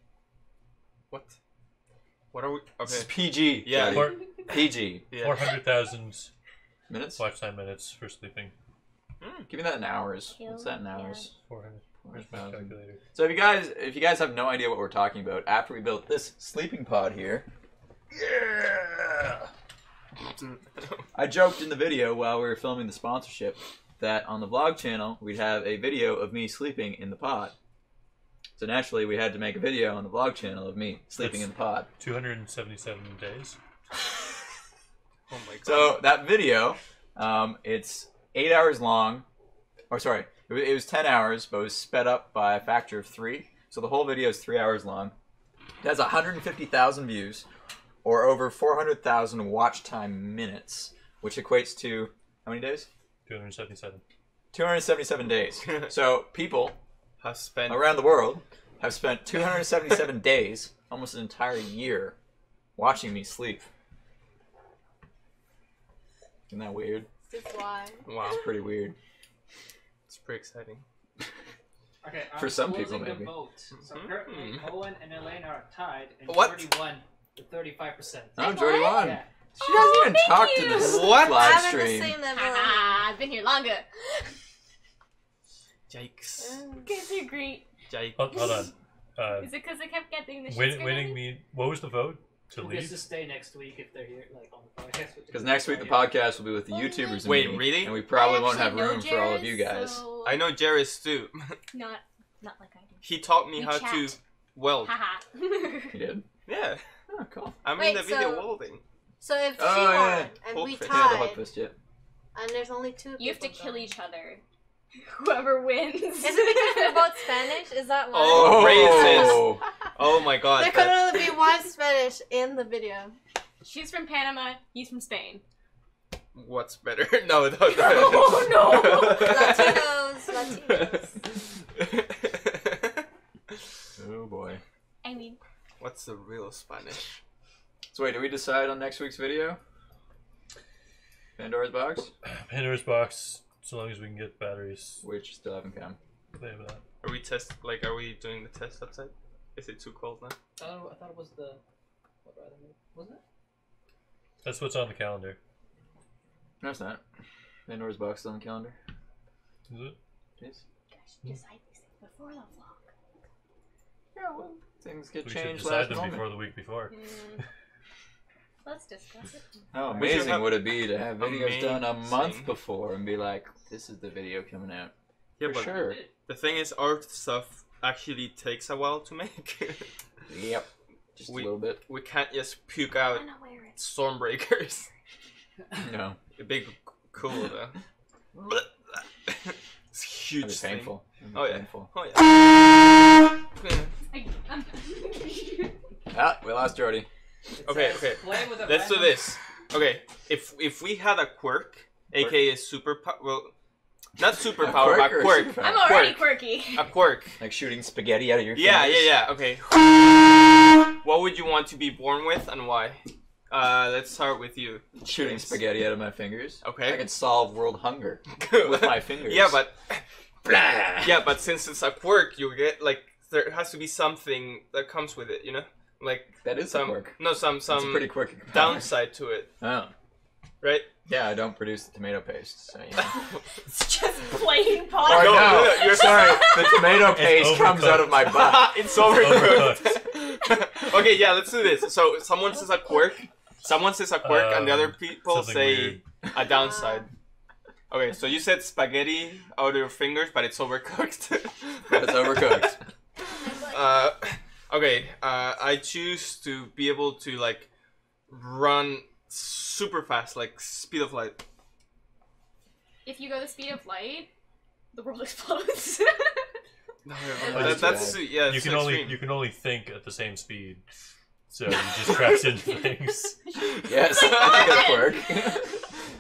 What? What are we? This is Okay. PG. Yeah. Jody. Four- PG. Yeah. 400,000 Minutes? watch time minutes for sleeping. Give me that in hours. Kill, What's that in yeah. hours? 400. Where's my 400,000. calculator? So if you guys have no idea what we're talking about, after we built this sleeping pod here, yeah, I joked in the video while we were filming the sponsorship that on the vlog channel we'd have a video of me sleeping in the pod. So naturally we had to make a video on the vlog channel of me sleeping in the pod. 277 days. Oh my god. So that video, it's 8 hours long, or sorry, it was 10 hours, but it was sped up by a factor of 3. So the whole video is 3 hours long. It has 150,000 views. or over 400,000 watch time minutes, which equates to how many days? 277. 277 days. So people Have spent around the world have spent 277 days, almost an entire year, watching me sleep. Isn't that weird? That's why. Wow, It's pretty weird. it's pretty exciting. Okay, I'm For some people, closing the maybe. vote. So currently, Owen and Elena are tied, and What? Jordie won with 35%. Oh, Jordie won. Yeah. She doesn't even thank talk you. to this What? live I'm in the stream. same level. I've been here longer. Yikes! Guys are great. Yikes! Hold on. Is it because I kept getting the shit Winning me. What was the vote? To Who gets leave? to stay next week if they're here, like on the podcast? Because next week the podcast will be with the YouTubers and Wait, me, really? and we probably I won't have actually know room for all of Jairus, you guys. so- I know Jairus too. Not like I do. He taught me We how to chat. weld. Haha. You did? Yeah, Oh, cool. I'm Wait, in the video so- welding. So if she Oh, won yeah. and Hook we fist. Yeah, the hook tied, fist, yeah. and there's only two You have to people kill going. each other. Whoever wins. Is it because we're both Spanish? Is that why? Oh, racist. Oh my god. There could only be one Spanish in the video. She's from Panama. He's from Spain. What's better? No, no, no. Oh, Latinos. Oh boy. I mean, What's the real Spanish? So wait, do we decide on next week's video? Pandora's box? Pandora's box. So long as we can get batteries. Which still haven't come. They have that. Are we doing the test outside? Is it too cold now? I thought it was the. What rather wasn't it? That's what's on the calendar. No, it's not. Pandora's box is on the calendar. Is it? Yes. gosh, decide these things before the vlog. Yeah, well, things get We should changed decide last them moment. before the week before. Let's discuss it. How We should amazing have- would it be to have videos done a month Amazing. before and be like, this is the video coming out. Yeah, For but sure. the thing is, our stuff actually takes a while to make. Yep. Just We- a little bit. We can't just puke I out don't know where it's. Stormbreakers. No. A big cool though. It's huge. That'd be thing. painful. That'd be Oh, yeah. painful. Oh yeah. I'm Ah, we lost Jordie. It Okay, says, okay. Play with a Let's do random- this. Okay, if we had a quirk, aka not superpower, but or quirk. superpower? I'm already Quirk. quirky. A quirk. Like shooting spaghetti out of your Yeah, fingers? yeah, yeah. Okay. What would you want to be born with and why? Let's start with you. Shooting Yes. spaghetti out of my fingers. Okay. I could solve world hunger with my fingers. Yeah, but Blah. yeah, but since it's a quirk, you get like there has to be something that comes with it, you know? Like That is some a quirk. no some It's a pretty quick downside to it, Oh. right? Yeah, I don't produce the tomato paste, so you know. It's just plain Or pot. No, no, you're sorry, the tomato paste comes overcooked. out of my butt. It's overcooked. Okay, yeah, let's do this. So someone says a quirk, and the other people something say weird. a downside. Okay, so you said spaghetti out of your fingers, but it's overcooked. But it's overcooked. Okay, I choose to be able to like run super fast, like speed of light. If you go the speed of light, the world explodes. No, That's that's bad. yeah. You It's can only extreme. think at the same speed, so you just crash into things. Yes, that's a good quirk.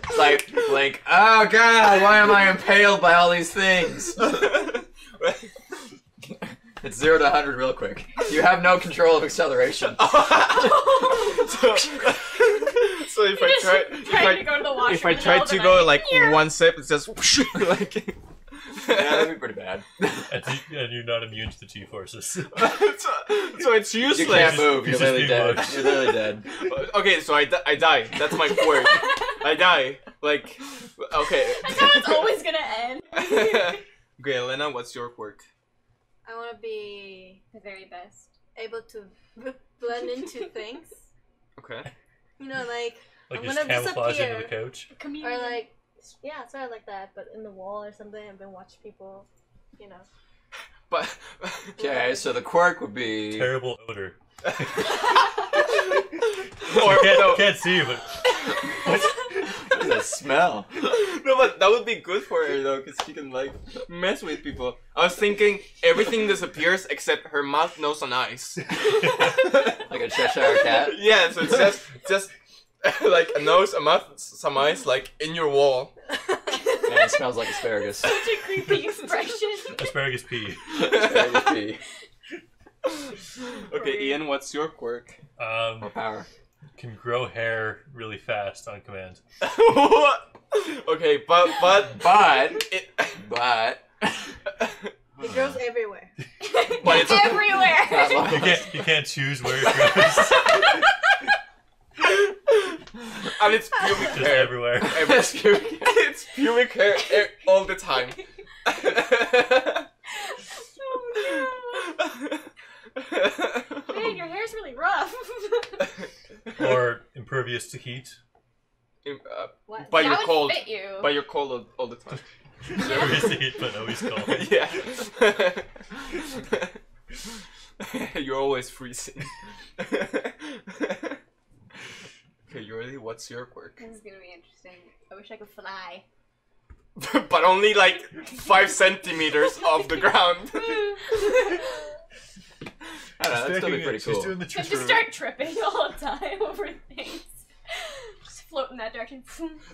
It's like, blink. Oh god, why am I impaled by all these things? It's 0 to 100 real quick. You have no control of acceleration. So if I try, trying to go to the washroom if I in the try middle of to the go night. like one step, it's just like. Yeah, that'd be pretty bad. And you're not immune to the G-forces. so it's useless. You can't move. You You're just literally be dead. mushed. You're literally dead. Okay, so I die. That's my quirk. I die. Like, okay. That's how it's always gonna end. Okay, Elena, what's your quirk? I want to be The very best. able to blend into things. Okay. You know, like Like I'm just gonna camouflage into disappear. the couch. Comedian. or like yeah, sort of like that, but in the wall or something. I've been watching people, you know. But Okay, so the quirk would be... Terrible odor. or You no, can't see, but What is that smell? no, No, but that would be good for her though, because she can like mess with people. I was thinking everything disappears except her mouth, nose, and eyes. Like a Cheshire cat. Yeah, so it's just like a nose, a mouth, some eyes, like in your wall. And it smells like asparagus. Such a creepy expression. Asparagus pea. Asparagus pea. Okay, Ian, what's your quirk? More power. Can grow hair really fast on command. What? Okay, but It grows everywhere. But it's everywhere. You can't choose where it grows. and it's pubic Just hair. everywhere. It's pubic hair all the time. Man, your hair's really rough. Or impervious to heat. What? But That you're would cold. fit you. But you're cold all the time. Impervious to heat, but always cold. Yeah. You're always freezing. Okay, Jordie, what's your quirk? This is gonna be interesting. I wish I could fly. But only like 5 centimeters off the ground. I don't know, that'd still be pretty She's cool. doing the Just trick. start tripping all the time over things. Just float in that direction.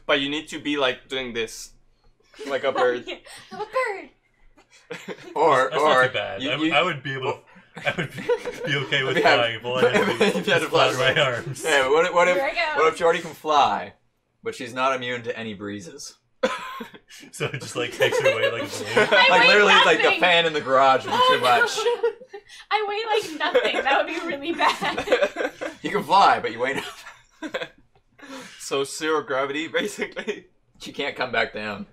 But you need to be like doing this. Like a bird. I'm a bird. Or That's not too bad. you- I would be able. I would be okay with Yeah. flying if all I had to do If you had to was fly flap my arms. Yeah, but what Here I go. if Jordie can fly, but she's not immune to any breezes? So it just like takes her away like a balloon. I Like weigh literally, like the nothing. fan in the garage would be too much. I weigh like nothing. That would be really bad. You can fly, but you weigh nothing. So 0 gravity, basically. She can't come back down.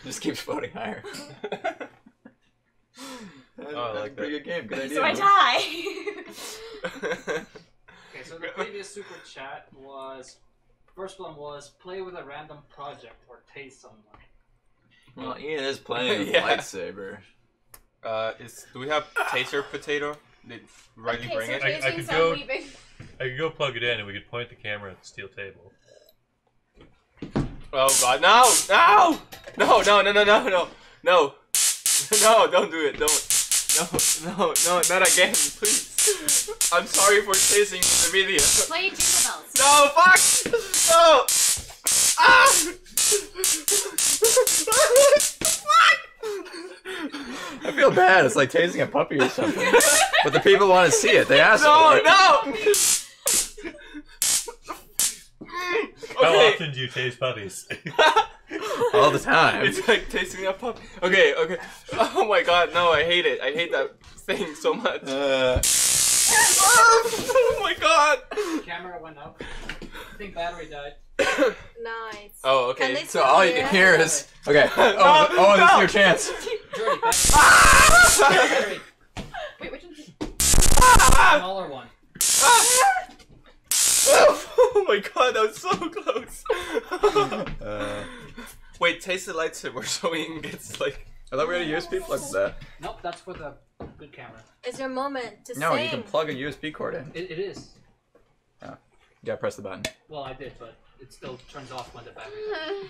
Just keeps floating higher. That's I like a pretty good game. Good idea. So I die. Okay, so the previous super chat was first one was play with a random project or taste someone. Well, Ian is playing with Yeah. lightsaber. Do we have taser potato? Did Riley Okay, bring so it? I Jason's could go- leaving. I could go plug it in and we could point the camera at the steel table. Oh god, no! No! No, no, no, no, no, no. No. No, don't do it. Don't. No, not again, please. I'm sorry for chasing the video. Play Jingle Bells. No, fuck! No! Ah! I feel bad. It's like tasing a puppy or something. But the people want to see it. They ask No, for it. no! How Okay. often do you taste puppies? All the time. It's like tasting a puppy. Okay. Oh my god, no, I hate it. I hate that thing so much. Oh my god! Camera went up. I think battery died. Nice. Oh, Can okay. they So all you can hear is okay. Oh, No, this is no. your chance. Jordie, battery. Wait, which one's Smaller one. Oh my god, that was so close. Wait, taste the lightsaber so Ian gets like. I thought we had a USB plug for that. Nope, that's for the good camera. It's your moment to No, sing. you can plug a USB cord in. It is. You gotta press the button. Well, I did, but it still turns off when the battery dies.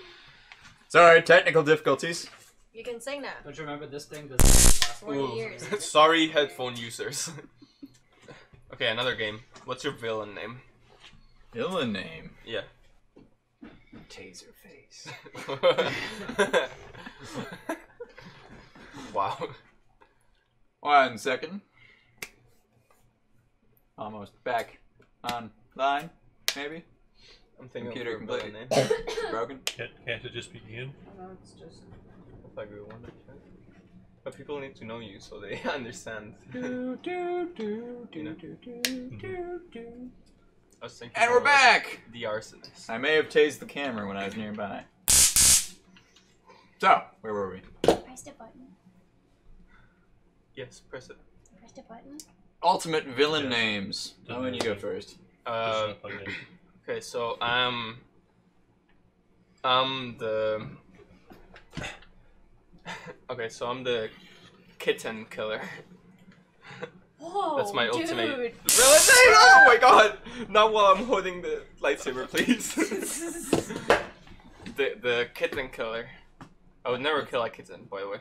Sorry, technical difficulties. You can sing now. Don't you remember this thing doesn't last 40 Ooh. years. Sorry, headphone users. Okay, another game. What's your villain name? Villain name. Yeah. Taser face. Wow. 1 second. Almost back online, maybe. I'm thinking Computer of your villain completely name. broken. Can't it just be Ian? No, it's just. Like we wonder. But people need to know you so they understand. Do, do, do, do, do, do, do, do. I was thinking And more we're like back! The arsonist. I may have tased the camera when I was nearby. So, where were we? Press the button. Yes, press it. Press the button. Ultimate villain Yes. names. Doesn't Owen, you go matter. first. Just plug it in. Okay, so I'm the. Okay, so I'm the kitten killer. Whoa, That's my dude. ultimate villain name. Oh my god! Not while I'm holding the lightsaber, please. The kitten killer. I would never kill a kitten, by the way.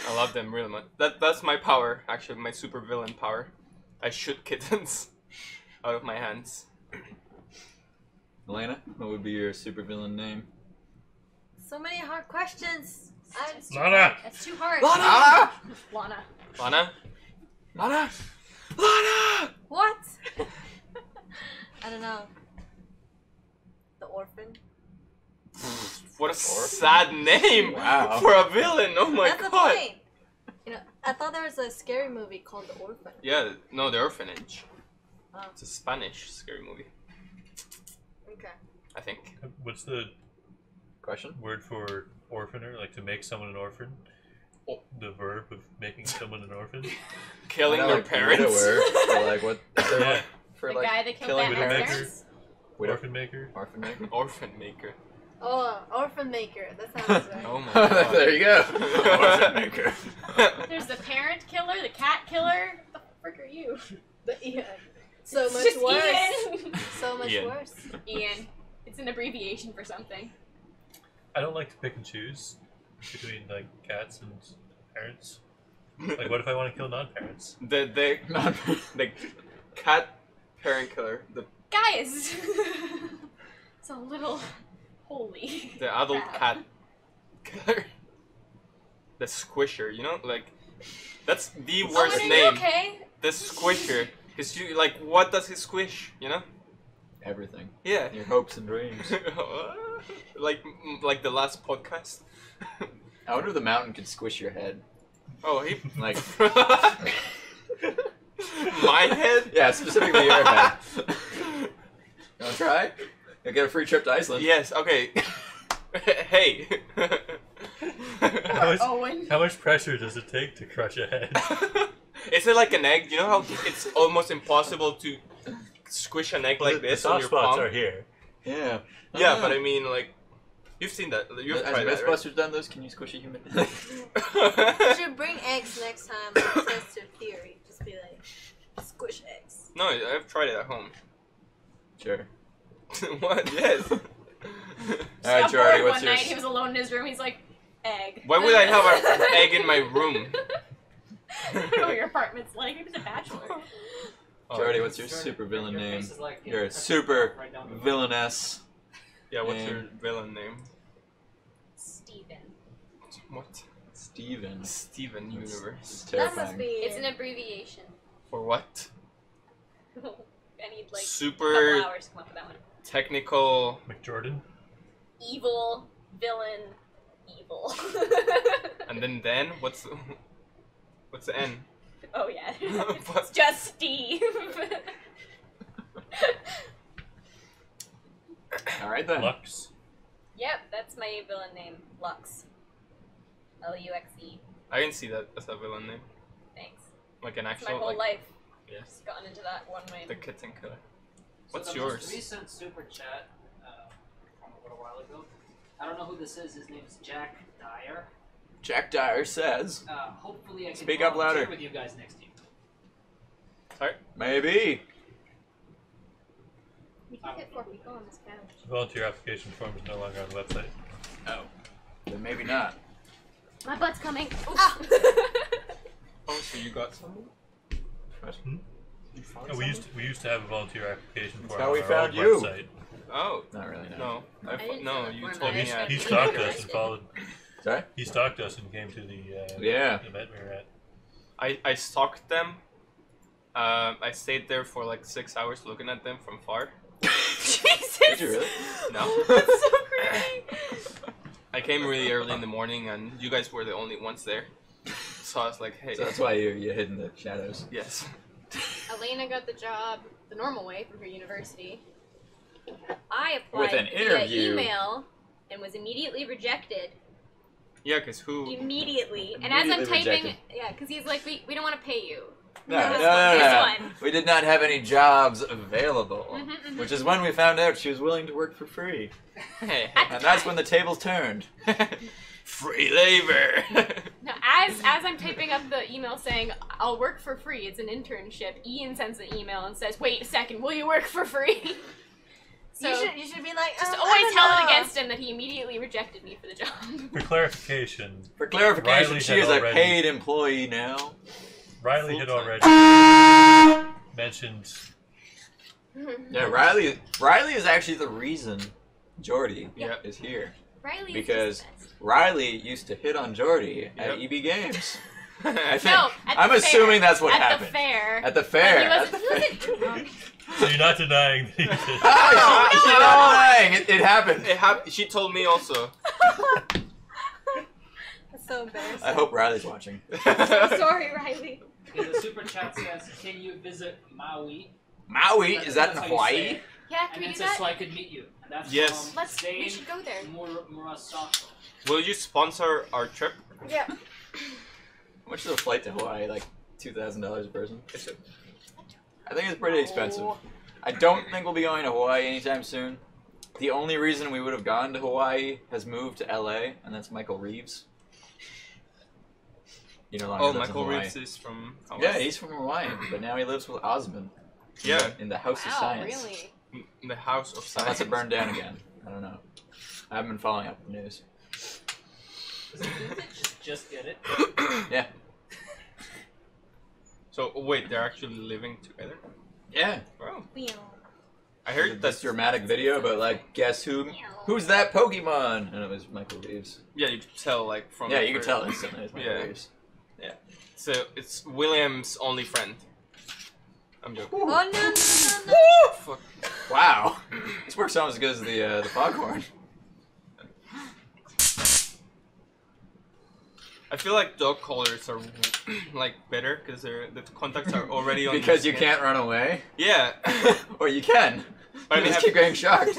I love them really much. That's my power, actually, my super villain power. I shoot kittens out of my hands. Elena, what would be your supervillain name? So many hard questions. Lana! That's too hard. Lana! Lana. Lana? Lana! Lana! What? I don't know. The orphan. What a sad name Wow. for a villain. Oh my That's the god. point. You know, I thought there was a scary movie called The Orphan. Yeah, no, The Orphanage. Oh. It's a Spanish scary movie, Okay. I think. What's the Question? word for orphaner? Like to make someone an orphan? Oh. The verb of making someone an orphan? Killing Not their like parents. widower, or like what? Yeah. For The like guy that killed killing Batman's Widowmaker. parents? Widow- Orphan maker? Orphan maker? Orphan maker. Oh, Orphan Maker. That sounds right. Oh my god. There you go. Orphan maker. There's the parent killer, the cat killer. What the frick are you? Yeah. So It's much just worse. Ian. So much Ian. worse. Ian. It's an abbreviation for something. I don't like to pick and choose between like cats and parents. Like what if I want to kill non-parents? The Not cat parent killer. Guys! It's a little holy. The adult crap. cat killer. The squisher, you know? Like, that's the worst Owen, are you name. okay? The squisher. Because you, like, what does he squish, you know? everything. Yeah. Your hopes and dreams. like the last podcast. I wonder if the mountain could squish your head. Oh, he... Like, My head? yeah, specifically your head. You wanna try? You'll get a free trip to Iceland. Yes, okay. Hey. How much pressure does it take to crush a head? Is it like an egg? You know how it's almost impossible to squish an egg like this the on soft your spots palm? are here. Yeah. Yeah, but I mean, like, you've seen that. You've Has tried that, right? Mythbusters done those? Can you squish a human? You should bring eggs next time and test your theory. Just be like, squish eggs. No, I've tried it at home. Sure. What? Yes. Alright, Got Jordie, bored what's one yours? night, he was alone in his room, he's like, egg. Why would I have an egg in my room? I don't know what your apartment's like, maybe it's a bachelor. Oh, Jordie, what's your Jordie, super villain your name? face is like, You're a touching super right down the road. villainess. Yeah, what's name. your villain name? Steven. What? Steven. Steven It's Universe. That must terrifying. be. It's an abbreviation. For what? I need like a Super couple hours to come up with that one. technical. McJordan? Evil, villain, evil. And then what's the N? Oh yeah, What? it's just Steve. Alright then. Lux? Yep, that's my villain name, Lux. Luxe. I can see that as a villain name, Thanks. like an It's my actual whole like life. yes, Just gotten into that one way. the kitten killer. So What's the yours? Most recent super chat from a little while ago. I don't know who this is. His name is Jack Dyer. Jack Dyer says, Hopefully, I can Speak up volunteer louder. with you guys next year. maybe. We can fit 4 people on this couch. Volunteer application form is no longer on the website. Oh. Then maybe not. My butt's coming. Ah! Oh, so you got someone? Hmm? You found No, we used to have a volunteer application form how on we our found old you. website. Oh Not really, no. no, I didn't no, fill the you form told out. me. He Yeah. stalked us Interesting. and followed. Sorry? He stalked us and came to the Yeah. event we were at. I stalked them. I stayed there for like 6 hours looking at them from far. Jesus! Did you really? No. That's so creepy. I came really early in the morning, and you guys were the only ones there. So I was like, hey. So that's why you hid in the shadows. Yes. Elena got the job the normal way through her university. I applied With an interview. via email and was immediately rejected. Yeah, cause who? Immediately. And as I'm Immediately typing, rejected. yeah, because he's like, we don't want to pay you. No, This no, no, one, no. this one. We did not have any jobs available. Mhm, mhm. Which is when we found out she was willing to work for free. Hey. And that's when the tables turned. Free labor. No, as I'm typing up the email saying I'll work for free, it's an internship, Ian sends an email and says, wait a second, will you work for free? So you should be like, just I always don't held it know. against him that he immediately rejected me for the job. For clarification, For she is a already- paid employee now. Riley had already mentioned. Yeah, Riley is actually the reason Jordie Yeah. is here. Riley Because is the best. Riley used to hit on Jordie at Yep. EB Games. I think. No, at I'm the assuming fair. that's what at happened. The fair. At the fair. He At the wasn't fair. drunk. So you're not denying that you did. Ah, she's not lying. It happened. She told me also. That's so embarrassing. I hope Riley's watching. Sorry, Riley. Okay, the super chat says, "Can you visit Maui?" Maui? Is that in That's how you say Hawaii? it. Yeah, And can we then do says, that? "So I could meet you." And that's Yes. from We Zane should go there. Murasako. Will you sponsor our trip? Yeah. How much is a flight to Hawaii? Like $2,000 a person? I think it's pretty expensive. I don't think we'll be going to Hawaii anytime soon. The only reason we would have gone to Hawaii has moved to LA, and that's Michael Reeves. You no longer Oh, lives in Michael Hawaii. Reeves is from. Yeah, he's from Hawaii, but now he lives with Osmond. Yeah. In the House of Wow, Science. really? in the House of Science. Unless it burned down again. I don't know. I haven't been following up the news. Is it vintage? Just get it. Yeah. So wait, they're actually living together. Yeah. Wow. Meow. I There's heard this that's dramatic video, but like, guess who? Who's that Pokemon? And it was Michael Reeves. Yeah, you could tell like from. Yeah, the you could first- tell instantly it's Michael Yeah. Reeves. So it's William's only friend. I'm joking. Oh no no no no! Fuck. Wow. This works almost as good as the foghorn. I feel like dog collars are like better because the contacts are already on. Because the you skin. can't run away. Yeah. Or you can. But You they just have- keep getting shocked.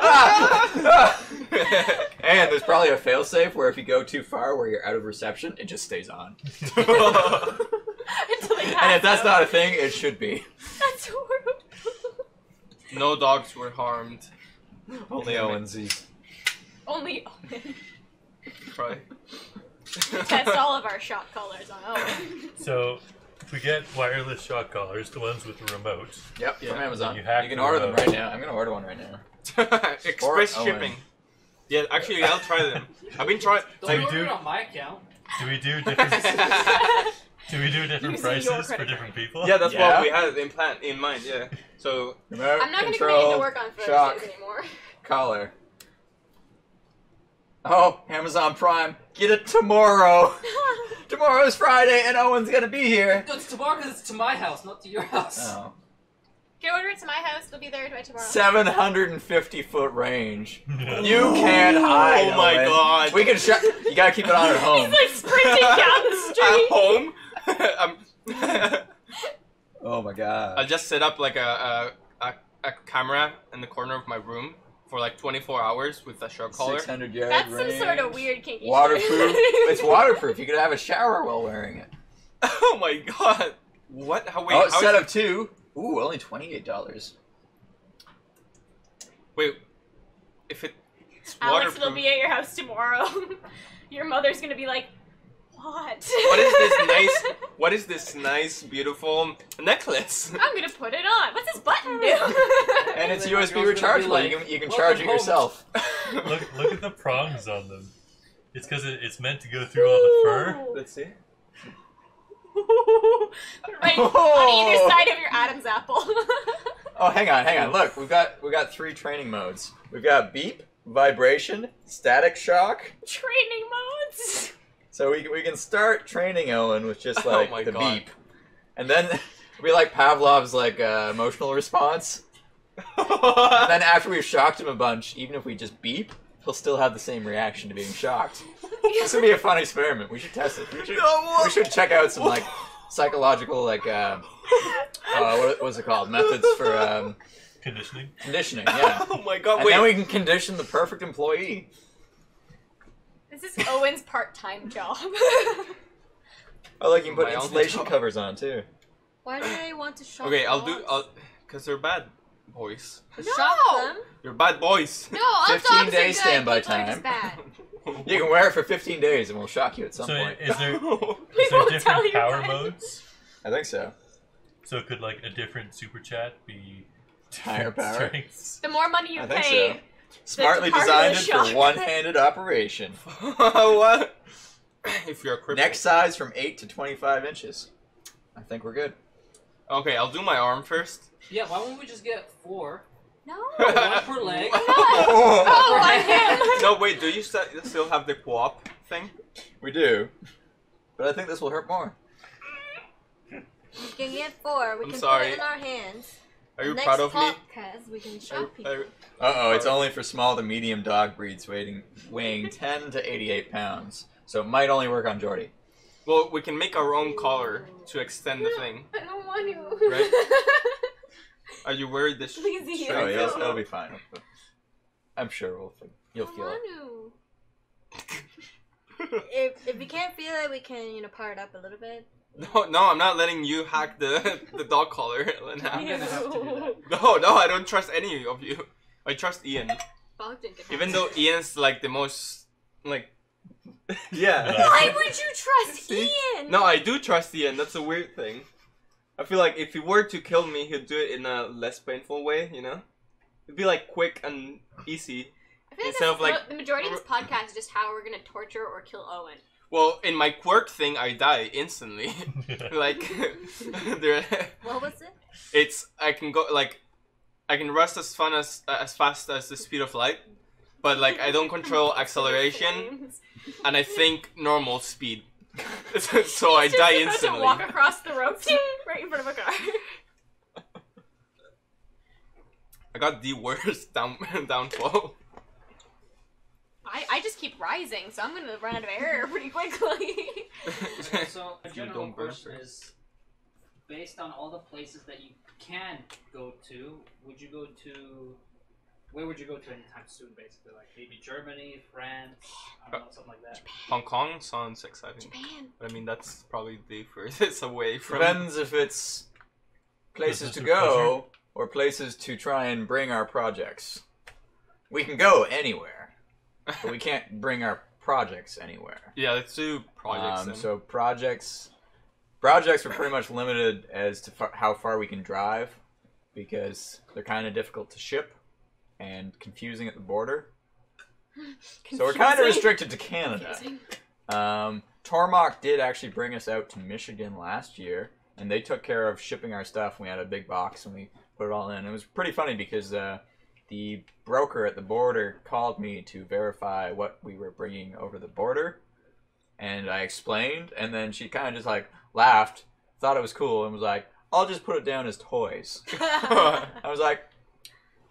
Ah! And there's probably a failsafe where if you go too far where you're out of reception, it just stays on. Until they And pass if that's out. not a thing, it should be. That's horrible. No dogs were harmed. Only Owens. Only Owen. Right. Test all of our shot collars on Owen. So if we get wireless shot collars, the ones with the remote, Yep, Yeah. from Amazon. You You, hack can the order them remote. right now. I'm gonna order one right now. Express Owen. shipping. Yeah, actually, I'll try them. I've been trying. Don't So you order do- it on my account. do we do different? Do we do different Using your prices for credit different people? Yeah, that's Yeah. what we had in mind. Yeah. So Remote I'm not going to control, commit to work on shock, Thursdays anymore. collar. Oh, Amazon Prime. Get it tomorrow. Tomorrow's Friday and Owen's gonna be here. No, it's tomorrow because it's to my house, not to your house. Oh. Can you order it to my house? It'll be there by tomorrow. 750-foot range. You can't hide. Oh my Owen. God. We can shut. You gotta keep it on at home. He's like sprinting down the street. at home. Oh my god. I'll just set up like a camera in the corner of my room for like 24 hours with a show collar. 600-yard That's range. some sort of weird kinky Waterproof. shit. It's waterproof. You could have a shower while wearing it. Oh my god. What? How, wait, Oh, how set is of two. Ooh, only $28. Wait, if it's Alex waterproof. will be at your house tomorrow. Your mother's gonna be like, what? What is this nice, beautiful necklace? I'm gonna put it on. What's this button do? And it's And then my USB girl's gonna be rechargeable. like, you can "Welcome charge it home." yourself. Look at the prongs on them. It's because it's meant to go through all the fur. Let's see. Right on either side of your Adam's apple. Oh, hang on. Look, we got 3 training modes. We've got beep, vibration, static shock. Training modes. So we can start training Owen with just Oh like my the God. beep, and then it'll be like Pavlov's like emotional response. And then after we've shocked him a bunch, even if we just beep, he'll still have the same reaction to being shocked. This would be a fun experiment. We should test it. We should check out some like psychological like what was it called? Methods for Conditioning. conditioning. Yeah. Oh my god, And wait. then we can condition the perfect employee. This is Owen's part-time job. Oh, like you can put My own insulation job. covers on too. Why do they want to shock Okay, dogs? because they're bad boys. Shock them? You're bad boys. No, all 15 dogs are days good. standby People are just time. bad. You can wear it for 15 days and we'll shock you at some So point. is there We is won't there tell different you power that. modes? I think so. So could like a different super chat be Higher power. Strength. The more money you I think pay, so. Smartly part of the designed it shock. for one-handed operation. What? If you're a cripple. Neck size from 8 to 25 inches. I think we're good. Okay, I'll do my arm first. Yeah, why won't we just get 4? no. One per leg. Oh, one hand. No, wait, do you still have the co-op thing? We do. But I think this will hurt more. We can get 4. We I'm can sorry. put it in our hands. Are you Next proud of me? podcast, we can shock people. Uh-oh, it's only for small to medium dog breeds weighing 10 to 88 pounds. So it might only work on Jordie. Well, we can make our own collar to extend the thing. I don't want to. Right? Are you worried this? Please, Ian. Oh, yeah, strength- it'll be fine. I'm sure you'll I feel it. want If we can't feel it, we can, power it up a little bit. No, I'm not letting you hack the dog collar, Elena. I'm gonna have to do that. No, I don't trust any of you. I trust Ian. Bogdan can Even have though Ian's like the most like. Yeah. it. Why would you trust See? Ian? No, I do trust Ian. That's a weird thing. I feel like if he were to kill me, he'd do it in a less painful way. It'd be like quick and easy. I feel like Instead of, like- the majority of this podcast is just how we're gonna torture or kill Owen. Well, in my quirk thing, I die instantly. Like, there. What was it? It's I can rest as fast as the speed of light, but like I don't control acceleration, Flames. and I think normal speed. So I Just die about instantly. to walk across the road, ting, right in front of a car. I got the worst downfall. I just keep rising, so I'm gonna run out of air pretty quickly. So, a You general don't burn question first. is, based on all the places that you can go to, where would you go to anytime soon, basically? Like maybe Germany, France, I don't know, something like that. Hong Kong sounds exciting, Japan. but I mean that's probably the furthest away from. Depends if it's places to Business or go or places to try and bring our projects. We can go anywhere, but we can't bring our projects anywhere. Yeah, let's do projects then. So projects are pretty much limited as to how far we can drive because they're kind of difficult to ship and confusing at the border. So we're kind of Confusing. restricted to Canada. Confusing. Tormach did actually bring us out to Michigan last year, and they took care of shipping our stuff. We had a big box, and we put it all in. It was pretty funny because the broker at the border called me to verify what we were bringing over the border, and I explained, and then she kind of just like laughed, thought it was cool, and was like, "I'll just put it down as toys." I was like,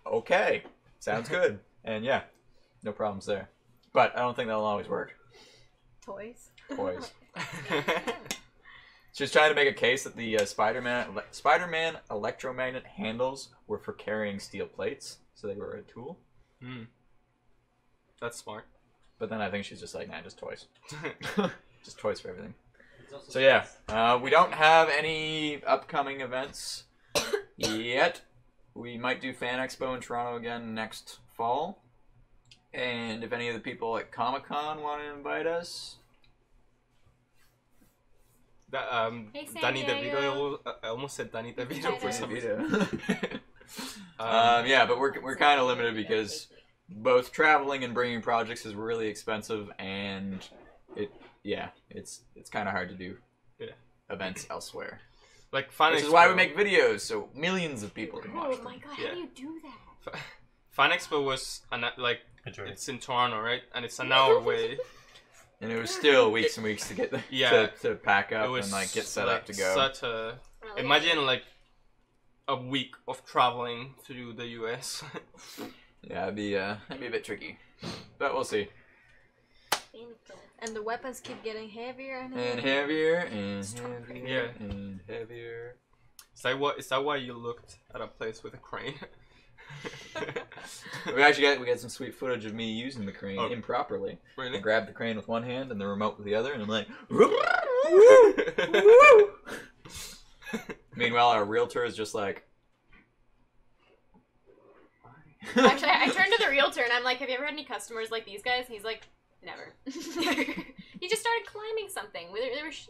"Okay, sounds good," and yeah, no problems there. But I don't think that'll always work. Toys. Toys. She was trying to make a case that the Spider-Man electromagnet handles were for carrying steel plates, so they were a tool. That's smart. But then I think she's just like, nah, just toys. Just toys for everything. It's also So yeah, we don't have any upcoming events yet. We might do Fan Expo in Toronto again next fall. And if any of the people at Comic-Con want to invite us, That, Hey, San Danny Diego. DeVito. I almost said Danny DeVito for some reason. yeah, but we're kind of limited because both traveling and bringing projects is really expensive, and it's kind of hard to do events elsewhere. Like Fan Which Expo. is why we make videos so millions of people can watch Oh them. my god, Yeah. how do you do that? Fan Expo was like Enjoy. it's in Toronto, right? And it's an hour away. And it was still weeks and weeks to get Yeah. to pack It up was and like get set like, up to go. Such a imagine like a week of traveling to the US. Yeah, it'd be a bit tricky, but we'll see. And the weapons keep getting heavier and And heavier and heavier Yeah. and heavier. Is that why you looked at a place with a crane? We got some sweet footage of me using the crane Oh. improperly. I Really? grabbed the crane with one hand and the remote with the other, and I'm like, Meanwhile, our realtor is just like, Actually, I turned to the realtor and I'm like, have you ever had any customers like these guys? And he's like, never. He just started climbing something.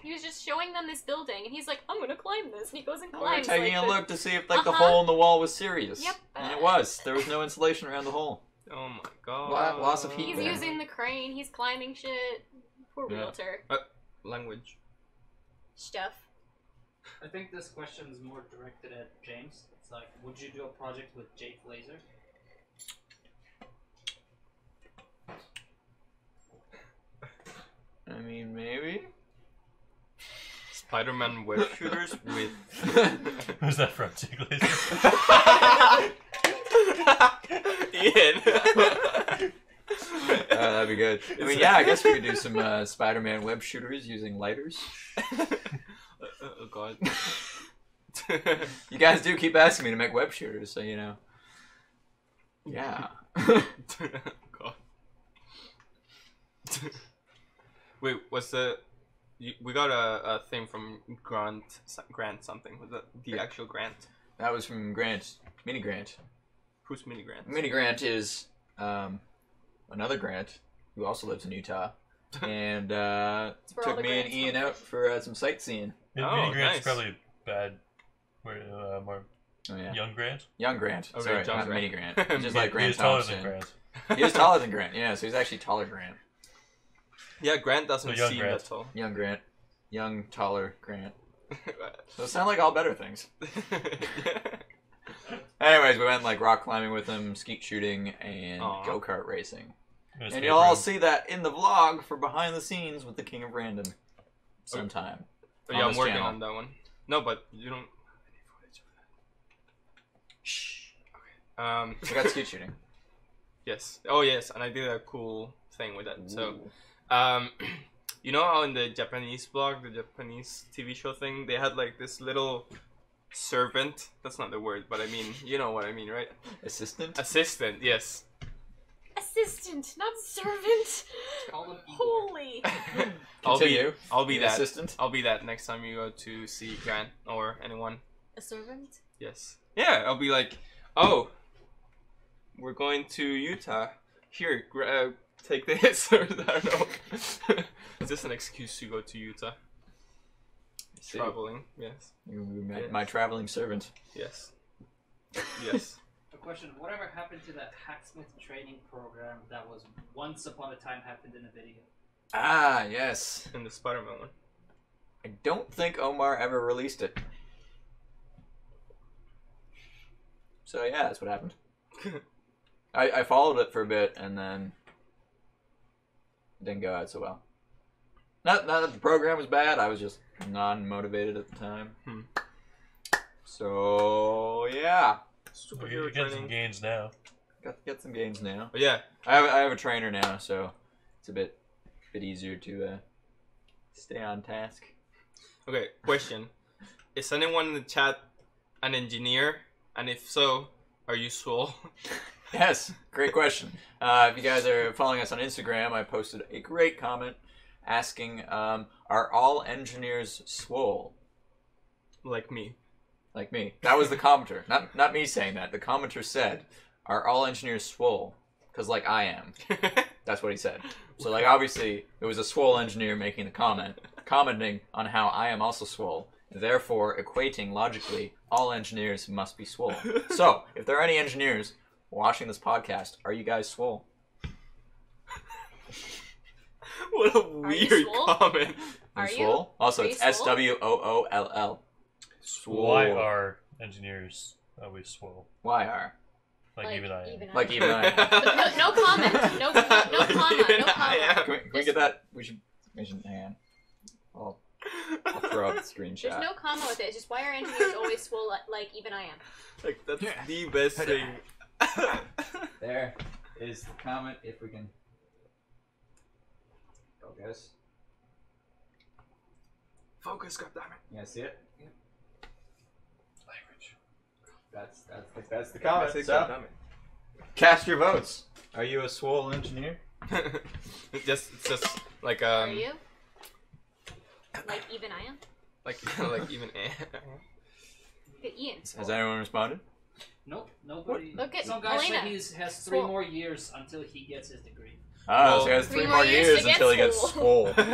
He was just showing them this building, and he's like, "I'm gonna climb this," and he goes and We're climbs. taking like, a look to see if like the hole in the wall was serious. Yep. And it was. There was no insulation around the hole. Oh my god. Loss of heat. He's there. using the crane. He's climbing shit. Poor Yeah. realtor. Language. Stuff. I think this question is more directed at James. It's like, would you do a project with Jake Laser? I mean, maybe. Spider-Man web shooters with. Who's that from? Jake Laser? Ian. That'd be good. I mean, yeah, I guess we could do some Spider-Man web shooters using lighters. Oh god. You guys do keep asking me to make web shooters, so you know. Yeah. God. Wait, what's the? We got a thing from Grant something. Was that the actual Grant? That was from Grant. Mini Grant. Who's Mini Grant? Mini Grant is another Grant who also lives in Utah. And where all took the me and Grants Ian come out for some sightseeing. Oh, Mini Grant's nice. probably bad. More Oh, yeah. young Grant. Young Grant. Okay, Sorry, young not Grant. Mini Grant. He's just like Grant He's taller Thompson. than Grant. He is taller than Grant, yeah, so he's actually taller Grant. Yeah, Grant doesn't So young seem Grant. that tall. Young Grant. Young, taller Grant. Those sound like all better things. Anyways, we went like rock climbing with him, skeet shooting, and Aw. go-kart racing. It was And fake you'll all round. see that in the vlog for behind the scenes with the King of Random sometime. But yeah, On I'm this working channel. on that one. No, but you don't. Shh. Um. We got skeet shooting. Yes. Oh yes, and I did a cool thing with that. So, Ooh. you know how in the Japanese blog, the Japanese TV show thing, they had like this little servant. That's not the word, but I mean, you know what I mean, right? Assistant? Assistant. Yes. Assistant, not servant. Call them Igor. Holy. Continue. I'll be The that. assistant? I'll be that next time you go to see Grant or anyone. A servant? Yes. Yeah, I'll be like, oh, we're going to Utah. Here, take this. Or I don't know. Is this an excuse to go to Utah? See. Traveling. Yes. My traveling servant. Yes. Yes. A question, whatever happened to that hacksmith training program that was once upon a time happened in a video? Ah, yes. In the Spider-Man one. I don't think Omar ever released it. So yeah, that's what happened. I followed it for a bit and then it didn't go out so well. Not that the program was bad, I was just non-motivated at the time. So yeah, You're Superhero getting some training. gains now. got to get some gains now. Oh, yeah. I have a trainer now, so it's a bit easier to stay on task. Okay, question. Is anyone in the chat an engineer? And if so, are you swole? Yes, great question. If you guys are following us on Instagram, I posted a great comment asking, are all engineers swole? Like me. Like me. That was the commenter. Not me saying that. The commenter said, are all engineers swole? Because, like, I am. That's what he said. So, like, obviously, it was a swole engineer making the comment, commenting on how I am also swole, therefore equating logically all engineers must be swole. So, if there are any engineers watching this podcast, are you guys swole? What a you weird swole? comment. Are you? swole? Also, Are it's you swole? SWOOLL. Swole. Why are engineers always swole? YR. Like even I am. Like even I am. But no comment. No comma. No comma. Can we get that? We should hang on. I'll throw up the screenshot. There's no comma with it. It's just why are engineers always swole like even I am? Like, that's the best thing. There is the comment, if we can focus. Focus, goddammit. You guys see it? That's the comment. Say So, goddammit. cast your votes. Are you a swole engineer? It's just like Are you? Like even I am? like even Look at Ian. Has anyone responded? Nope, nobody. Look at Some guy said Elena. he has 3 Swole. more years until he gets his degree. Ah, so he has 3 more years to get until he gets school. swole.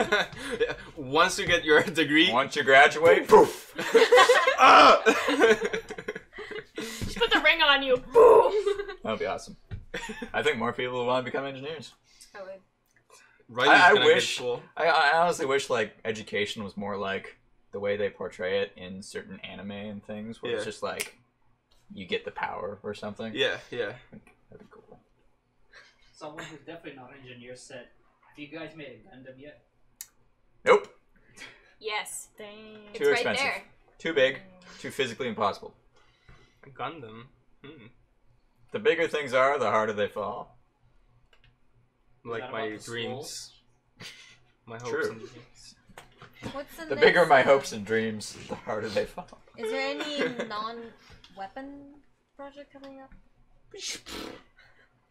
Once you get your degree. Once you graduate, poof. Ah! Just put the ring on you. Boom. That would be awesome. I think more people would want to become engineers. I would. Riley's I gonna wish- get swole. I honestly wish like education was more like the way they portray it in certain anime and things, where it's Yeah. just like you get the power or something. Yeah, yeah. That'd be cool. Someone who's definitely not an engineer said, "Have you guys made a Gundam yet?" Nope. Yes. Dang. It's Too right expensive. there. Too big. Too physically impossible. A Gundam. Hmm. The bigger things are, the harder they fall. Like that my about the dreams. My hopes True. and dreams. What's in The this, bigger my hopes and dreams, the harder they fall. Is there any non-weapon project coming up?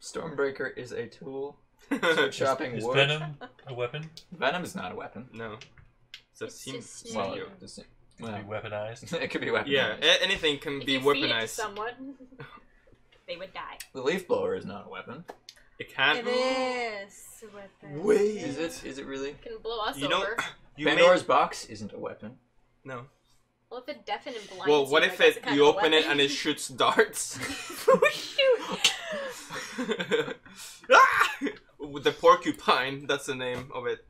Stormbreaker is a tool. So chopping Is wood. Venom a weapon? Venom is not a weapon. No. It's a It's sim- just Well, symbiote. it's- Can be well, weaponized. it could be weaponized. Yeah, anything can If be you feed it to weaponized. someone, they would die. The leaf blower is not a weapon. It can. It is a weapon. Wait, is it? Is it really? It can blow us You know, over. you Pandora's box isn't a weapon. No. Well, if it deafens and blinds Well, what you, if I guess it kind you of a open it weapon. and it shoots darts? Shoot! Ah! With the porcupine, that's the name of it.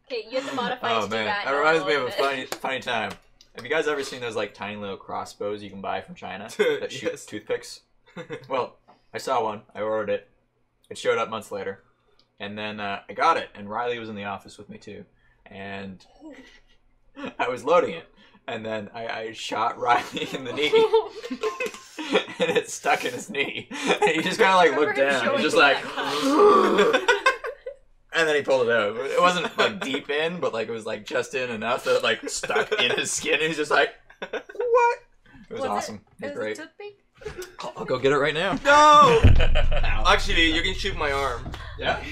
Okay, you have to modify Oh it to man, that. that reminds me all of a it. funny time. Have you guys ever seen those like tiny little crossbows you can buy from China that shoot Yes. toothpicks? Well, I saw one. I ordered it. It showed up months later, and then I got it. And Riley was in the office with me too, and I was loading it, and then I shot Riley in the knee, and it stuck in his knee. And he just kind of like Remember looked him down. showing He just me like. that cut? And then he pulled it out. It wasn't like deep in, but like it was like just in enough that it like stuck in his skin. And he's just like, what? It was awesome. It was It great. was a toothpick? I'll go get it right now. No! Ow. Actually, you can shoot my arm. Yeah.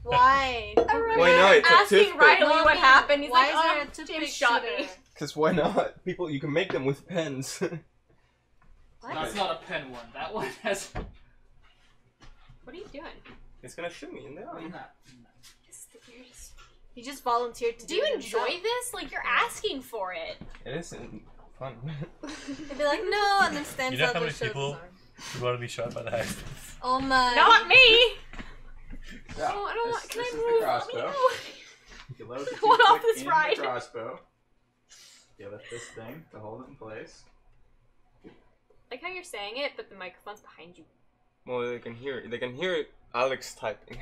Why? Why not? It's a Asking toothpick. Riley what Mommy, happened. He's why like, is there oh, a toothpick James shot shooter? me. Cause why not? People, you can make them with pens. That's not a pen one. That one has. What are you doing? It's gonna shoot me in the arm. He just volunteered to Do you it enjoy himself. this? Like, you're asking for it. It isn't fun. He'd be like, no, and then stands You know up how and many shows people- his arm. You want to be shot by the hack? Oh my. Not me! Yeah. Oh, I don't want. Can This I is move? the crossbow. Let me You load the I want off toothpick this in ride. the crossbow. You lift this thing to hold it in place. like how you're saying it, but the microphone's behind you. Well, they can hear it. They can hear Alex typing.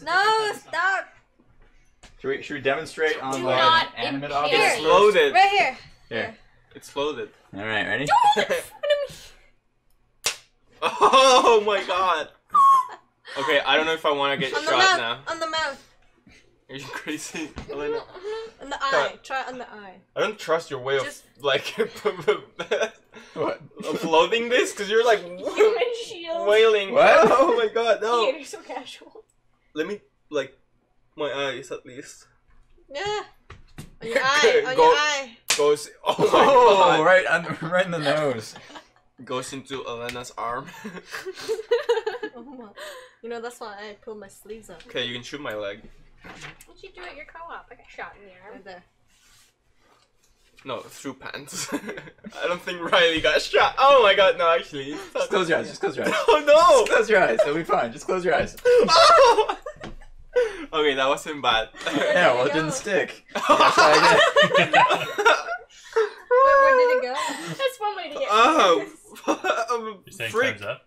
No, stop! Should we demonstrate on Do like not an animate impale. object? It's Here. loaded. Right here. Here. It's loaded. All right, ready? Oh my god. Okay, I don't know if I want to get On the shot mouth. now. On the mouth. Are you crazy, Elena? On the eye. Try on the eye. I don't trust your way of Just- like What? uploading this because you're like Human shield. wailing. What? Oh my god, no! You're so casual. Let me like my eyes at least Yeah. On your eye. On Go- your eye. goes. Oh my Oh, god! right in the nose. Goes into Elena's arm. Oh my. You know, that's why I pulled my sleeves up. Okay, you can shoot my leg. What'd you do at your co-op? I got shot in the arm. Right there. No, through pants. I don't think Riley got shot. Oh my god, no, actually. Just close your eyes. Just close your eyes. Oh no! Just close your eyes. It'll be fine. Just close your eyes. Oh! Okay, that wasn't bad. Yeah, well, it didn't stick. Where did it go? That's one way to get. Oh, You're saying freak! time's up?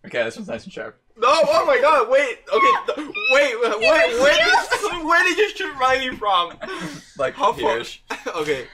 Okay, this one's nice and sharp. No! Oh my god! Wait! Okay, wait! Where did you shoot Riley from? Like How far? here. Okay.